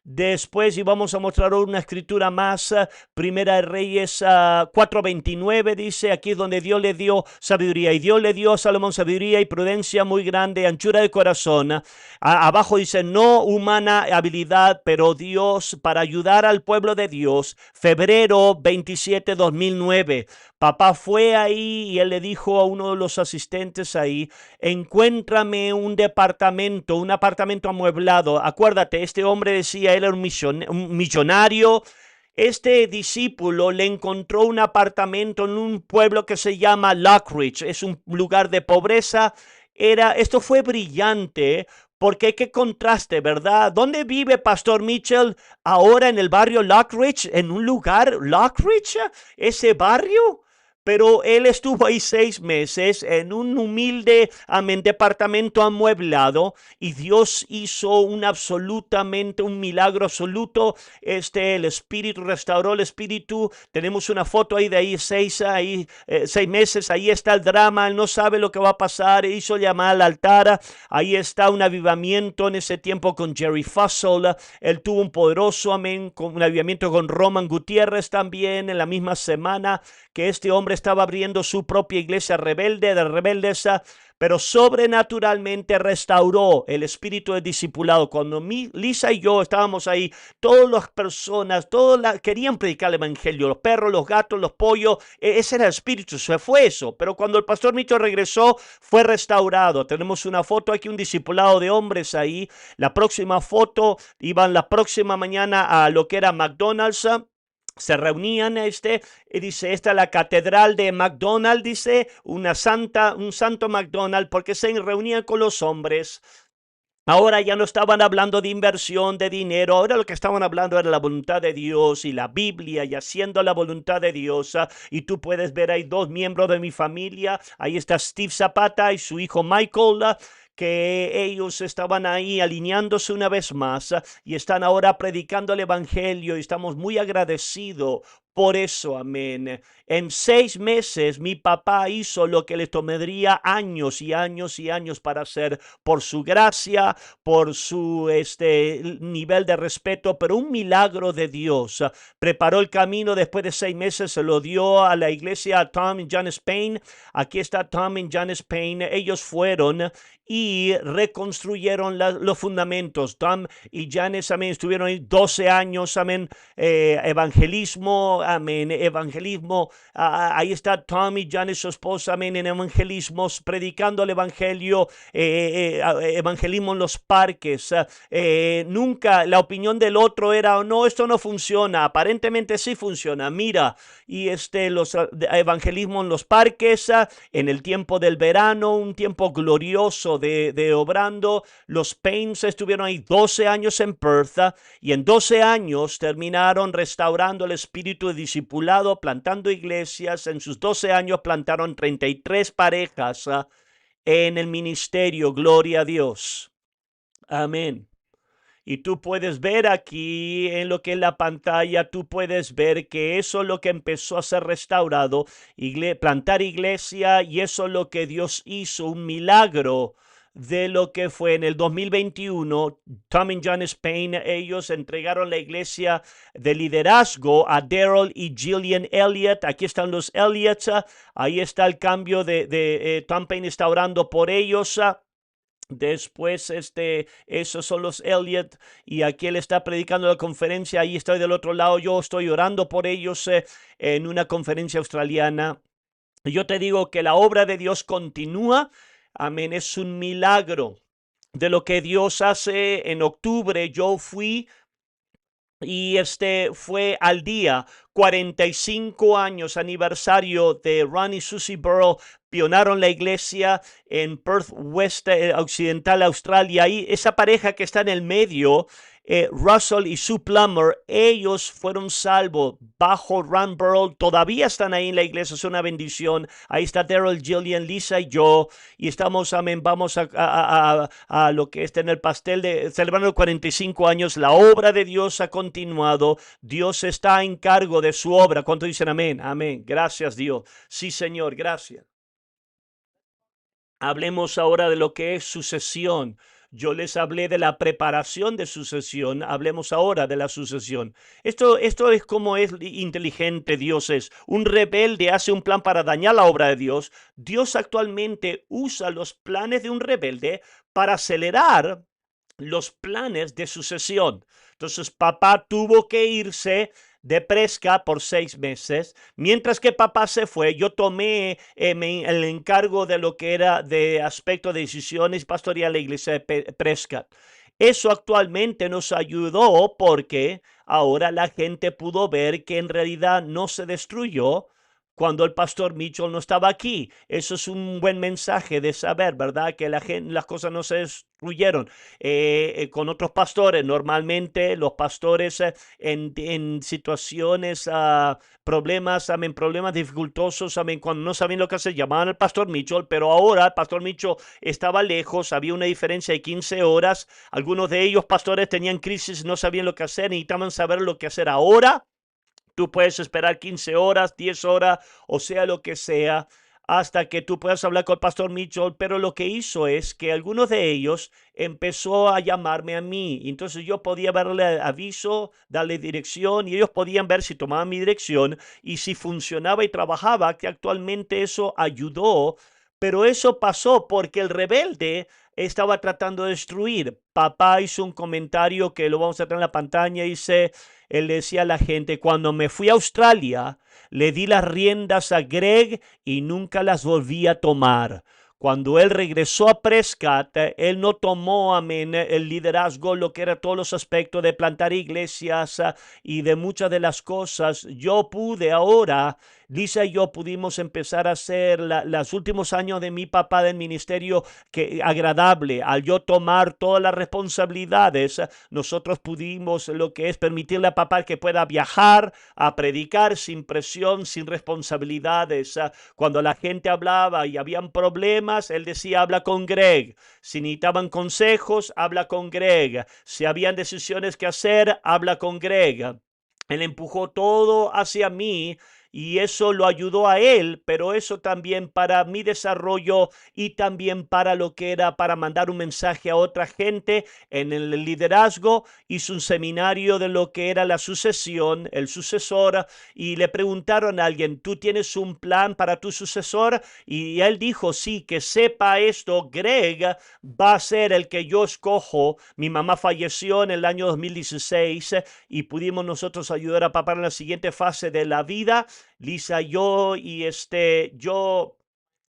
Después, y vamos a mostrar una escritura más, Primera de Reyes 4:29 dice, aquí es donde Dios le dio sabiduría. Y Dios le dio a Salomón sabiduría y prudencia muy grande, anchura de corazón. Abajo dice, no humana habilidad, pero Dios, para ayudar al pueblo de Dios. Febrero 27, 2009. Papá fue ahí y él le dijo a uno de los asistentes ahí, encuéntrame un apartamento amueblado. Acuérdate, este hombre decía, él era un millonario. Este discípulo le encontró un apartamento en un pueblo que se llama Lockridge. Es un lugar de pobreza. Esto fue brillante, porque qué contraste, ¿verdad? ¿Dónde vive Pastor Mitchell ahora? En el barrio Lockridge, en un lugar Lockridge, ese barrio. Pero él estuvo ahí 6 meses en un humilde departamento amueblado, y Dios hizo un milagro absoluto. El espíritu restauró el espíritu. Tenemos una foto ahí de ahí 6 meses. Ahí está el drama. Él no sabe lo que va a pasar. Hizo llamar al altar. Ahí está un avivamiento en ese tiempo con Jerry Fussell. Él tuvo un poderoso un avivamiento con Roman Gutiérrez también en la misma semana que este hombre estaba abriendo su propia iglesia rebelde, de rebeldes, pero sobrenaturalmente restauró el espíritu de discipulado. Cuando Lisa y yo estábamos ahí, todas las personas, querían predicar el evangelio, los perros, los gatos, los pollos, ese era el espíritu, se fue eso. Pero cuando el pastor Mitchell regresó, fue restaurado. Tenemos una foto aquí, un discipulado de hombres ahí. La próxima foto, iban la próxima mañana a lo que era McDonald's. Se reunían y dice, esta es la catedral de McDonald, dice, un santo McDonald, porque se reunían con los hombres. Ahora ya no estaban hablando de inversión, de dinero. Ahora lo que estaban hablando era la voluntad de Dios y la Biblia, y haciendo la voluntad de Dios. Y tú puedes ver ahí 2 miembros de mi familia. Ahí está Steve Zapata y su hijo Michael, que ellos estaban ahí alineándose una vez más, y están ahora predicando el evangelio, y estamos muy agradecidos por eso. Amén. En 6 meses mi papá hizo lo que le tomaría años y años y años para hacer, por su gracia, por su nivel de respeto, pero un milagro de Dios. Preparó el camino. Después de 6 meses se lo dio a la iglesia, Tom y Janice Payne. Aquí está Tom y Janice Payne. Ellos fueron y reconstruyeron los fundamentos. Tom y Janice, amén, estuvieron ahí 12 años, amén, evangelismo, amén, evangelismo. Ahí está Tom y Janice, su esposa, amén, en evangelismos, predicando el evangelio, evangelismo en los parques. Nunca la opinión del otro era, no, esto no funciona. Aparentemente sí funciona. Mira, y los evangelismo en los parques, en el tiempo del verano, un tiempo glorioso de obrando. Los Paynes estuvieron ahí 12 años en Perth, y en 12 años terminaron restaurando el espíritu de discipulado, plantando iglesias. En sus 12 años plantaron 33 parejas en el ministerio. Gloria a Dios. Amén. Y tú puedes ver aquí en lo que es la pantalla, tú puedes ver que eso es lo que empezó a ser restaurado, plantar iglesia, y eso es lo que Dios hizo, un milagro de lo que fue en el 2021. Tom y John Spain, ellos entregaron la iglesia de liderazgo a Daryl y Gillian Elliott. Aquí están los Elliots. Ahí está el cambio de Tom Paine está orando por ellos. Después, esos son los Elliott, y aquí él está predicando la conferencia. Ahí estoy del otro lado, yo estoy orando por ellos en una conferencia australiana. Yo te digo que la obra de Dios continúa. Amén, es un milagro de lo que Dios hace. En octubre yo fui y fue al día 45 años aniversario de Ron y Susie Burrell. Pionaron la iglesia en Perth West, occidental Australia. Y esa pareja que está en el medio, Russell y Sue Plummer, ellos fueron salvos bajo Ron Burrell. Todavía están ahí en la iglesia, es una bendición. Ahí está Daryl, Gillian, Lisa y yo. Y estamos, amén, vamos a lo que está en el pastel de celebrando 45 años. La obra de Dios ha continuado. Dios está en cargo de su obra. ¿Cuánto dicen amén? Amén. Gracias, Dios. Sí, Señor, gracias. Hablemos ahora de lo que es sucesión. Yo les hablé de la preparación de sucesión. Hablemos ahora de la sucesión. Esto es como es inteligente Dios es. Un rebelde hace un plan para dañar la obra de Dios. Dios actualmente usa los planes de un rebelde para acelerar los planes de sucesión. Entonces, papá tuvo que irse de Prescott por 6 meses. Mientras que papá se fue, yo tomé el encargo de lo que era de aspecto de decisiones pastoral de la iglesia de Prescott. Eso actualmente nos ayudó porque ahora la gente pudo ver que en realidad no se destruyó cuando el pastor Mitchell no estaba aquí. Eso es un buen mensaje de saber, ¿verdad? Que las cosas no se destruyeron. Con otros pastores, normalmente los pastores en situaciones, problemas, problemas dificultosos, cuando no sabían lo que hacer, llamaban al pastor Mitchell, pero ahora el pastor Mitchell estaba lejos, había una diferencia de 15 horas. Algunos de ellos, pastores, tenían crisis, no sabían lo que hacer, necesitaban saber lo que hacer ahora. Tú puedes esperar 15 horas, 10 horas, o sea lo que sea, hasta que tú puedas hablar con el pastor Mitchell. Pero lo que hizo es que algunos de ellos empezó a llamarme a mí. Entonces yo podía darle aviso, darle dirección, y ellos podían ver si tomaban mi dirección y si funcionaba y trabajaba, que actualmente eso ayudó. Pero eso pasó porque el rebelde estaba tratando de destruir. Papá hizo un comentario que lo vamos a tener en la pantalla. Dice, él decía a la gente, cuando me fui a Australia, le di las riendas a Greg y nunca las volví a tomar. Cuando él regresó a Prescott, él no tomó, amén, el liderazgo, lo que era todos los aspectos de plantar iglesias y de muchas de las cosas. Yo pude ahora, Lisa y yo pudimos empezar a hacer los últimos años de mi papá del ministerio que agradable. Al yo tomar todas las responsabilidades, nosotros pudimos lo que es permitirle a papá que pueda viajar a predicar sin presión, sin responsabilidades. Cuando la gente hablaba y habían problemas, él decía, habla con Greg. Si necesitaban consejos, habla con Greg. Si habían decisiones que hacer, habla con Greg. Él empujó todo hacia mí y eso lo ayudó a él, pero eso también para mi desarrollo y también para lo que era para mandar un mensaje a otra gente en el liderazgo. Hizo un seminario de lo que era la sucesión, el sucesor, y le preguntaron a alguien, ¿tú tienes un plan para tu sucesor? Y él dijo, sí, que sepa esto, Greg va a ser el que yo escojo. Mi mamá falleció en el año 2016 y pudimos nosotros ayudar a papá en la siguiente fase de la vida. Lisa, yo y yo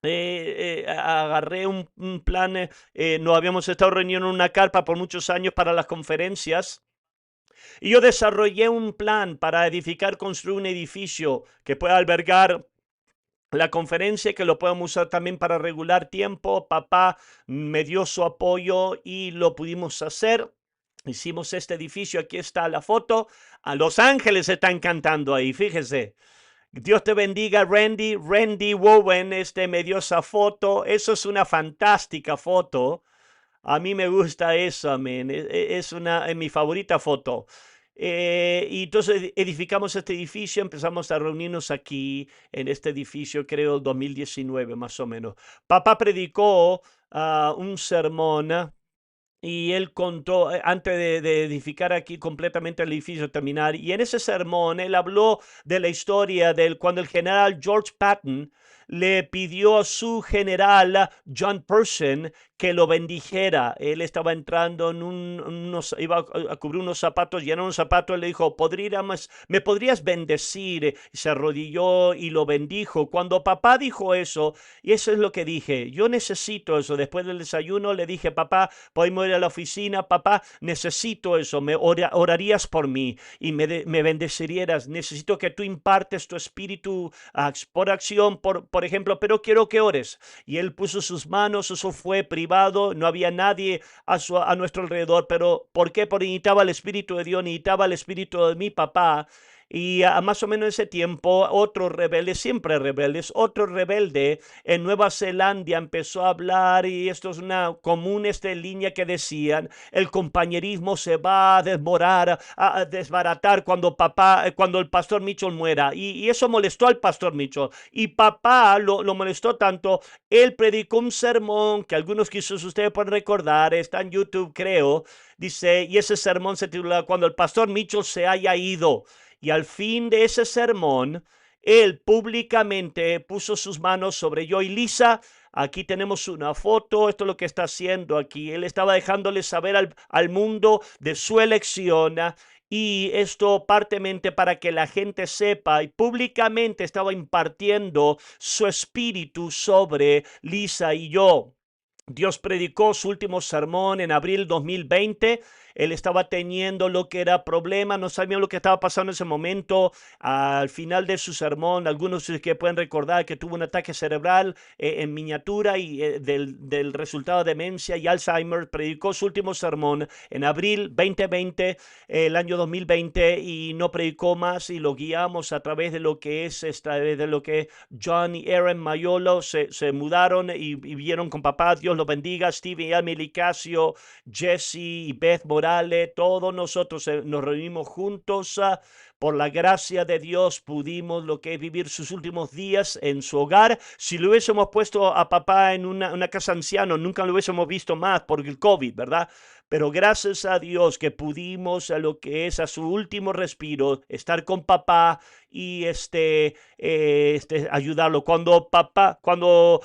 agarré un plan. No habíamos estado reunidos en una carpa por muchos años para las conferencias. Y yo desarrollé un plan para edificar, construir un edificio que pueda albergar la conferencia, que lo podemos usar también para regular tiempo. Papá me dio su apoyo y lo pudimos hacer. Hicimos este edificio, aquí está la foto. A Los Ángeles están cantando ahí, fíjese. Dios te bendiga, Randy. Randy Wowen me dio esa foto. Eso es una fantástica foto. A mí me gusta eso, amén. Es mi favorita foto. Y entonces edificamos este edificio, empezamos a reunirnos aquí en este edificio, creo, el 2019 más o menos. Papá predicó un sermón y él contó, antes de edificar aquí completamente el edificio, terminar, y en ese sermón él habló de la historia de cuando el general George Patton le pidió a su general John Person que lo bendijera. Él estaba entrando en iba a cubrir unos zapatos, llenó unos zapatos, le dijo, ¿me podrías bendecir? Y se arrodilló y lo bendijo. Cuando papá dijo eso, y eso es lo que dije, yo necesito eso. Después del desayuno le dije, papá, podemos ir a la oficina, papá, necesito eso, orarías por mí y me bendecirías. Necesito que tú impartes tu espíritu por acción, por ejemplo, pero quiero que ores. Y él puso sus manos, eso fue privado, no había nadie a nuestro alrededor, pero ¿por qué? Porque necesitaba el Espíritu de Dios, necesitaba el Espíritu de mi papá. Y más o menos en ese tiempo, otro rebelde, siempre rebeldes, otro rebelde en Nueva Zelanda empezó a hablar, y esto es una común línea que decían, el compañerismo se va a desmorar, a desbaratar cuando el pastor Mitchell muera. Y eso molestó al pastor Mitchell. Y papá lo molestó tanto, él predicó un sermón que algunos quizás ustedes pueden recordar, está en YouTube creo, dice, y ese sermón se titula Cuando el pastor Mitchell se haya ido. Y al fin de ese sermón, él públicamente puso sus manos sobre yo y Lisa. Aquí tenemos una foto, esto es lo que está haciendo aquí. Él estaba dejándole saber al mundo de su elección, y esto partemente para que la gente sepa, y públicamente estaba impartiendo su espíritu sobre Lisa y yo. Dios predicó su último sermón en abril 2020. Él estaba teniendo lo que era problema, no sabía lo que estaba pasando en ese momento. Al final de su sermón, algunos que pueden recordar que tuvo un ataque cerebral en miniatura, y del resultado de demencia y Alzheimer. Predicó su último sermón en abril 2020, el año 2020, y no predicó más, y lo guiamos a través de lo que es John y Aaron Mayolo se mudaron y vivieron con papá. Dios los bendiga. Steve y Emily Casio, Jesse y Beth Morales, todos nosotros nos reunimos juntos. Por la gracia de Dios pudimos lo que es vivir sus últimos días en su hogar. Si lo hubiésemos puesto a papá en una casa anciana, nunca lo hubiésemos visto más por el COVID, ¿verdad? Pero gracias a Dios que pudimos a lo que es a su último respiro estar con papá y ayudarlo. Cuando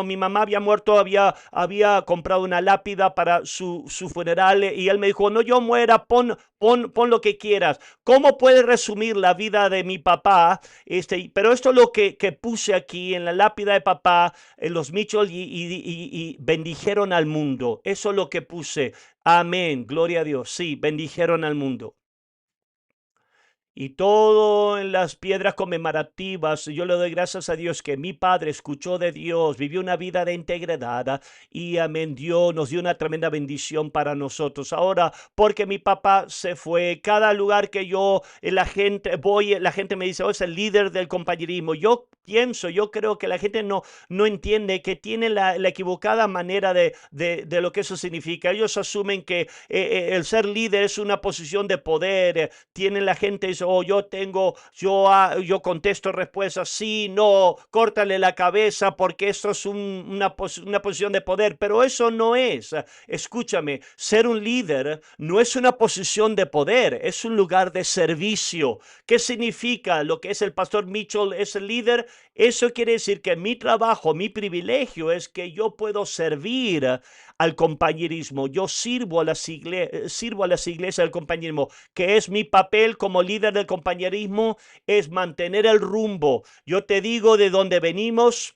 mi mamá había muerto, había comprado una lápida para su funeral, y él me dijo, no, yo muera, pon lo que quieras. ¿Cómo puede resumir la vida de mi papá? Pero esto es lo que puse aquí en la lápida de papá, en los Mitchell, y bendijeron al mundo. Eso es lo que puse. Amén, gloria a Dios. Sí, bendijeron al mundo. Y todo en las piedras conmemorativas, yo le doy gracias a Dios que mi padre escuchó de Dios, vivió una vida de integridad, y amén, Dios nos dio una tremenda bendición para nosotros. Ahora, porque mi papá se fue, cada lugar que la gente me dice, oh, es el líder del compañerismo. Yo creo que la gente no entiende, que tiene la equivocada manera de lo que eso significa. Ellos asumen que el ser líder es una posición de poder. Tienen la gente dice, oh, yo contesto respuestas, sí, no, córtale la cabeza porque eso es una posición de poder, pero eso no es. Escúchame, ser un líder no es una posición de poder, es un lugar de servicio. ¿Qué significa lo que es el pastor Mitchell es el líder? Eso quiere decir que mi trabajo, mi privilegio es que yo puedo servir al compañerismo. Yo sirvo a las iglesias del compañerismo, que es mi papel como líder del compañerismo, es mantener el rumbo. Yo te digo de dónde venimos.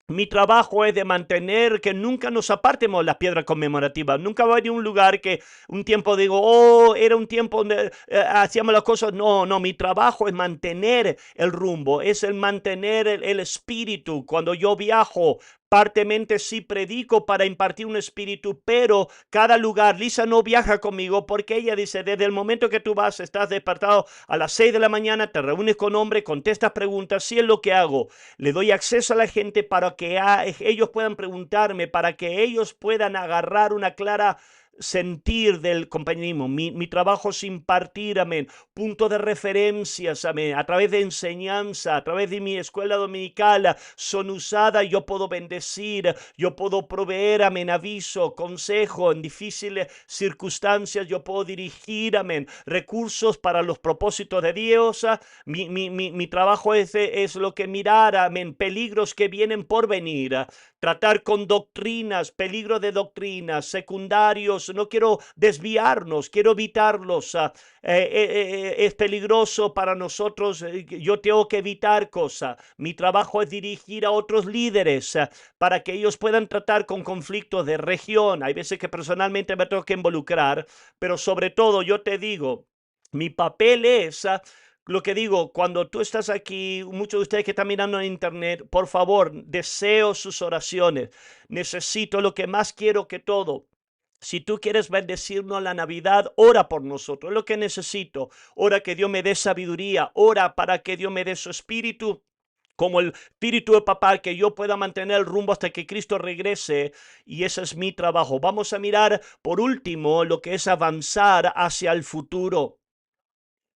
Mi trabajo es de mantener que nunca nos apartemos de las piedras conmemorativas. Nunca va a haber un lugar que un tiempo digo, oh, era un tiempo donde hacíamos las cosas. No, mi trabajo es mantener el rumbo, es el mantener el espíritu. Cuando yo viajo partemente sí predico para impartir un espíritu, pero cada lugar, Lisa no viaja conmigo porque ella dice, desde el momento que tú vas, estás despertado a las 6 de la mañana, te reúnes con hombres, contestas preguntas, sí es lo que hago. Le doy acceso a la gente para que ellos puedan preguntarme, para que ellos puedan agarrar una clara sentir del compañerismo. Mi trabajo es impartir, amén, punto de referencias, amén, a través de enseñanza, a través de mi escuela dominical, son usadas, yo puedo bendecir, yo puedo proveer, amén, aviso, consejo en difíciles circunstancias, yo puedo dirigir, amén, recursos para los propósitos de Dios. Mi trabajo es lo que mirar, amén, peligros que vienen por venir, tratar con doctrinas, peligro de doctrinas, secundarios, no quiero desviarnos, quiero evitarlos. Es peligroso para nosotros, yo tengo que evitar cosas. Mi trabajo es dirigir a otros líderes para que ellos puedan tratar con conflictos de región. Hay veces que personalmente me tengo que involucrar, pero sobre todo yo te digo, mi papel es lo que digo, cuando tú estás aquí, muchos de ustedes que están mirando en internet, por favor, deseo sus oraciones. Necesito lo que más quiero que todo. Si tú quieres bendecirnos la Navidad, ora por nosotros. Es lo que necesito. Ora que Dios me dé sabiduría. Ora para que Dios me dé su espíritu. Como el espíritu de papá, que yo pueda mantener el rumbo hasta que Cristo regrese. Y ese es mi trabajo. Vamos a mirar por último lo que es avanzar hacia el futuro.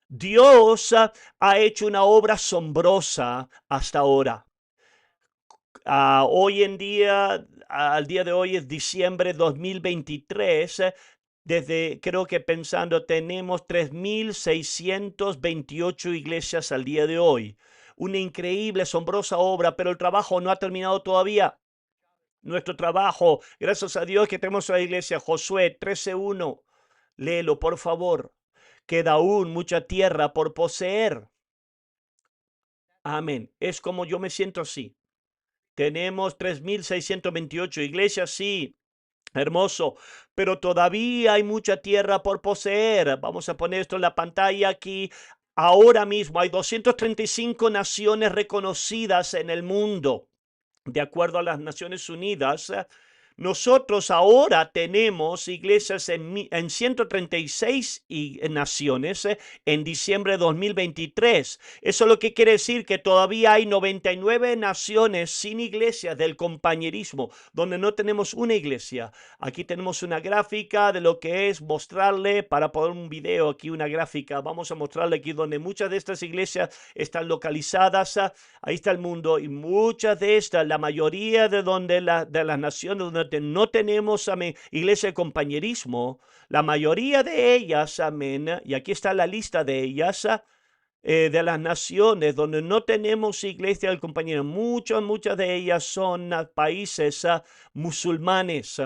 Dios ha hecho una obra asombrosa hasta ahora. Hoy en día, al día de hoy es diciembre 2023. Desde, creo que pensando, tenemos 3.628 iglesias al día de hoy. Una increíble, asombrosa obra, pero el trabajo no ha terminado todavía. Nuestro trabajo, gracias a Dios que tenemos la iglesia, Josué 13:1. Léelo, por favor. Queda aún mucha tierra por poseer. Amén. Es como yo me siento así. Tenemos 3.628 iglesias, sí, hermoso, pero todavía hay mucha tierra por poseer. Vamos a poner esto en la pantalla aquí. Ahora mismo hay 235 naciones reconocidas en el mundo. De acuerdo a las Naciones Unidas, nosotros ahora tenemos iglesias en 136 naciones en diciembre de 2023. Eso lo que quiere decir que todavía hay 99 naciones sin iglesias del compañerismo, donde no tenemos una iglesia. Aquí tenemos una gráfica de lo que es mostrarle, para poner un video aquí, una gráfica. Vamos a mostrarle aquí donde muchas de estas iglesias están localizadas. Ahí está el mundo y muchas de estas, la mayoría de las naciones donde no tenemos, amén, iglesia de compañerismo, la mayoría de ellas, amén, y aquí está la lista de ellas, de las naciones donde no tenemos iglesia del compañerismo, muchas de ellas son países musulmanes.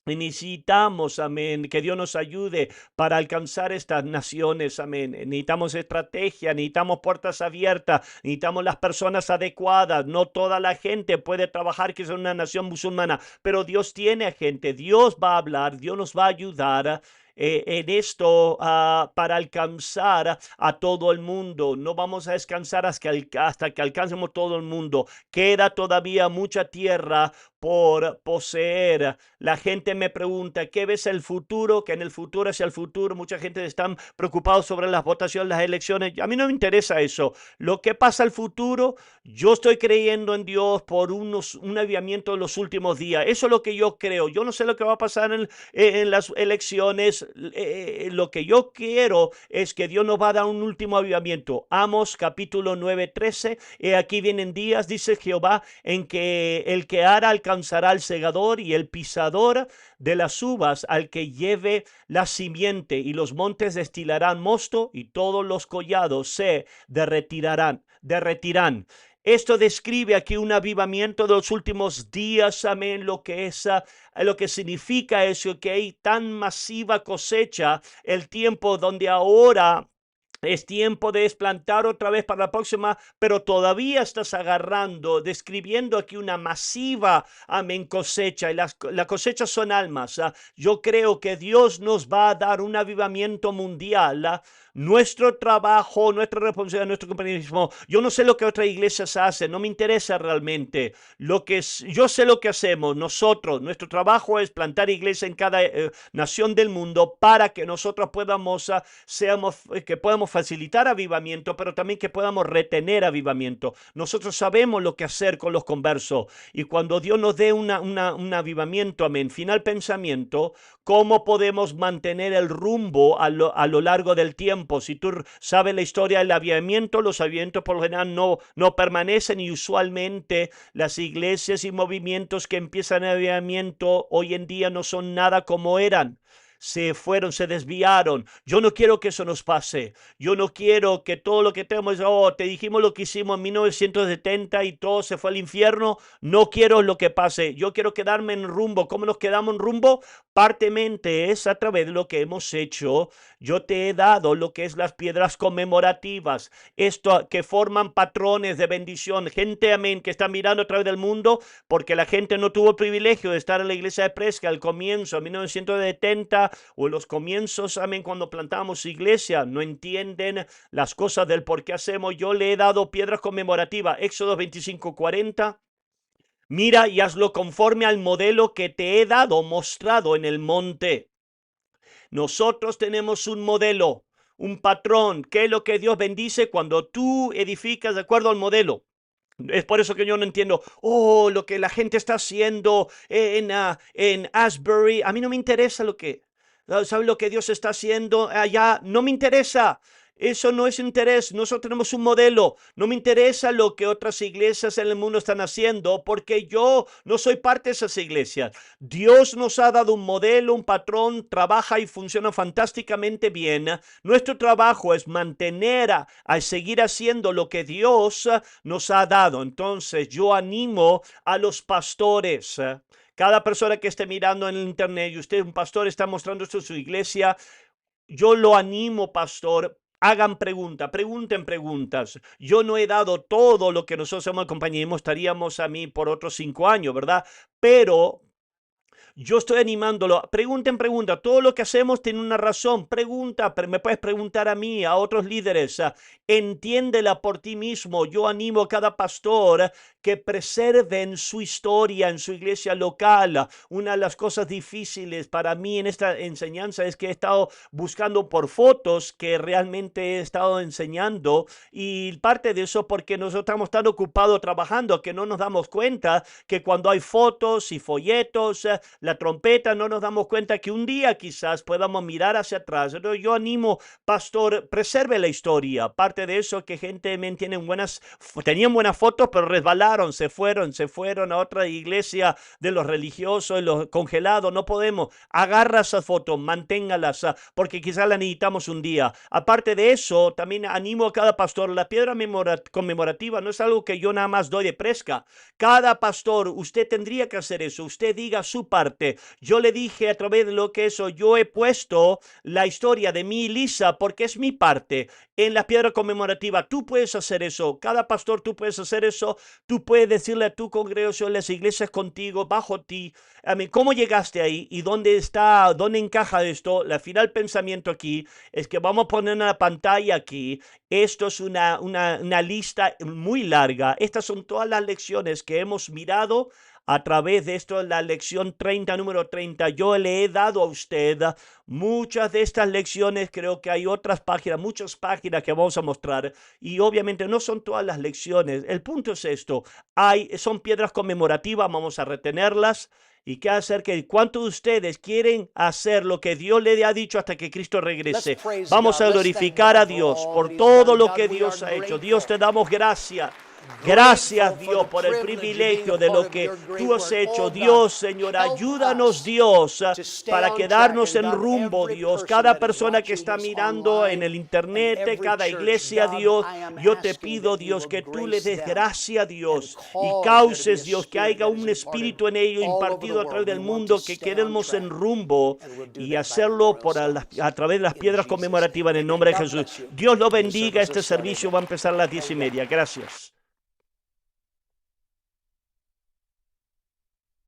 Y necesitamos, amén, que Dios nos ayude para alcanzar estas naciones, amén. Necesitamos estrategia, necesitamos puertas abiertas, necesitamos las personas adecuadas. No toda la gente puede trabajar que es una nación musulmana, pero Dios tiene gente, Dios va a hablar, Dios nos va a ayudar en esto para alcanzar a todo el mundo. No vamos a descansar hasta que alcancemos todo el mundo. Queda todavía mucha tierra por poseer. La gente me pregunta, ¿qué ves el futuro? Que en el futuro, hacia el futuro, mucha gente está preocupada sobre las votaciones, las elecciones. A mí no me interesa eso. Lo que pasa al futuro, yo estoy creyendo en Dios por un avivamiento en los últimos días. Eso es lo que yo creo. Yo no sé lo que va a pasar en las elecciones. Lo que yo quiero es que Dios nos va a dar un último avivamiento. Amos capítulo 9:13. Aquí vienen días, dice Jehová, en que el que ara alcanzará al segador y el pisador de las uvas al que lleve la simiente, y los montes destilarán mosto y todos los collados se derretirán. Esto describe aquí un avivamiento de los últimos días, amén, lo que es, lo que significa eso, que hay tan masiva cosecha, el tiempo donde ahora es tiempo de desplantar otra vez para la próxima, pero todavía estás agarrando, describiendo aquí una masiva, amén, cosecha. Y las cosechas son almas. Yo creo que Dios nos va a dar un avivamiento mundial nuestro trabajo, nuestra responsabilidad, nuestro compañerismo. Yo no sé lo que otras iglesias hacen, no me interesa realmente. Yo sé lo que hacemos nosotros. Nuestro trabajo es plantar iglesia en cada nación del mundo para que nosotros podamos, que podamos facilitar avivamiento, pero también que podamos retener avivamiento. Nosotros sabemos lo que hacer con los conversos, y cuando Dios nos dé un avivamiento, amén, final pensamiento, ¿cómo podemos mantener el rumbo a lo largo del tiempo? Si tú sabes la historia del avivamiento, los avivamientos por lo general no permanecen, y usualmente las iglesias y movimientos que empiezan el avivamiento hoy en día no son nada como eran. Se fueron, se desviaron. Yo no quiero que eso nos pase. Yo no quiero que todo lo que tenemos, te dijimos lo que hicimos en 1970 y todo se fue al infierno. No quiero lo que pase. Yo quiero quedarme en rumbo. ¿Cómo nos quedamos en rumbo? Partemente es a través de lo que hemos hecho. Yo te he dado lo que es las piedras conmemorativas. Esto que forman patrones de bendición. Gente, amén, que está mirando a través del mundo, porque la gente no tuvo el privilegio de estar en la iglesia de Presca al comienzo, en 1970, o en los comienzos, amén, cuando plantamos iglesia. No entienden las cosas del por qué hacemos. Yo le he dado piedras conmemorativas. Éxodo 25:40. Mira y hazlo conforme al modelo que te he dado, mostrado en el monte. Nosotros tenemos un modelo, un patrón. ¿Qué es lo que Dios bendice? Cuando tú edificas de acuerdo al modelo. Es por eso que yo no entiendo, lo que la gente está haciendo en Asbury. A mí no me interesa ¿sabes lo que Dios está haciendo allá? No me interesa. Eso no es interés. Nosotros tenemos un modelo. No me interesa lo que otras iglesias en el mundo están haciendo, porque yo no soy parte de esas iglesias. Dios nos ha dado un modelo, un patrón, trabaja y funciona fantásticamente bien. Nuestro trabajo es mantener a seguir haciendo lo que Dios nos ha dado. Entonces yo animo a los pastores. Cada persona que esté mirando en el internet y usted, un pastor, está mostrando esto en su iglesia, yo lo animo, pastor. Hagan pregunten preguntas. Yo no he dado todo lo que nosotros hacemos al compañerismo, estaríamos a mí por otros 5 años, ¿verdad? Pero yo estoy animándolo. Pregunten. Todo lo que hacemos tiene una razón. Pregunta, me puedes preguntar a mí, a otros líderes. Entiéndela por ti mismo. Yo animo a cada pastor que preserven su historia en su iglesia local. Una de las cosas difíciles para mí en esta enseñanza es que he estado buscando por fotos que realmente he estado enseñando, y parte de eso porque nosotros estamos tan ocupados trabajando que no nos damos cuenta que cuando hay fotos y folletos, la trompeta, no nos damos cuenta que un día quizás podamos mirar hacia atrás. Pero yo animo, pastor, preserve la historia. Parte de eso que gente tenían buenas fotos, pero resbalaron, se fueron a otra iglesia de los religiosos, de los congelados. No podemos. Agarra esas fotos, manténgalas, porque quizás las necesitamos un día. Aparte de eso, también animo a cada pastor. La piedra conmemorativa no es algo que yo nada más doy de Presca. Cada pastor, usted tendría que hacer eso. Usted diga su parte. Yo le dije a través de lo que eso, yo he puesto la historia de mí y Lisa porque es mi parte en la piedra conmemorativa. Tú puedes hacer eso. Cada pastor, tú puedes hacer eso. Tú puedes decirle a tu congregación, las iglesias contigo, bajo ti. ¿Cómo llegaste ahí? ¿Y dónde encaja esto? La final pensamiento aquí es que vamos a poner en la pantalla aquí. Esto es una lista muy larga. Estas son todas las lecciones que hemos mirado a través de esto, la lección 30, número 30. Yo le he dado a usted muchas de estas lecciones. Creo que hay otras páginas, muchas páginas que vamos a mostrar, y obviamente no son todas las lecciones. El punto es esto: son piedras conmemorativas, vamos a retenerlas. ¿Y qué hacer? ¿Cuántos de ustedes quieren hacer lo que Dios le ha dicho hasta que Cristo regrese? Vamos a glorificar a Dios por todo lo que Dios ha hecho. Dios, te damos gracias. Gracias, Dios, por el privilegio de lo que tú has hecho. Dios, Señor, ayúdanos, Dios, para quedarnos en rumbo, Dios. Cada persona que está mirando en el internet, cada iglesia, Dios, yo te pido, Dios, que tú le des gracia, Dios, y causes, Dios, que haya un espíritu en ello impartido a través del mundo, que quedemos en rumbo y hacerlo a través de las piedras conmemorativas en el nombre de Jesús. Dios lo bendiga. Este servicio va a empezar a las 10:30. Gracias.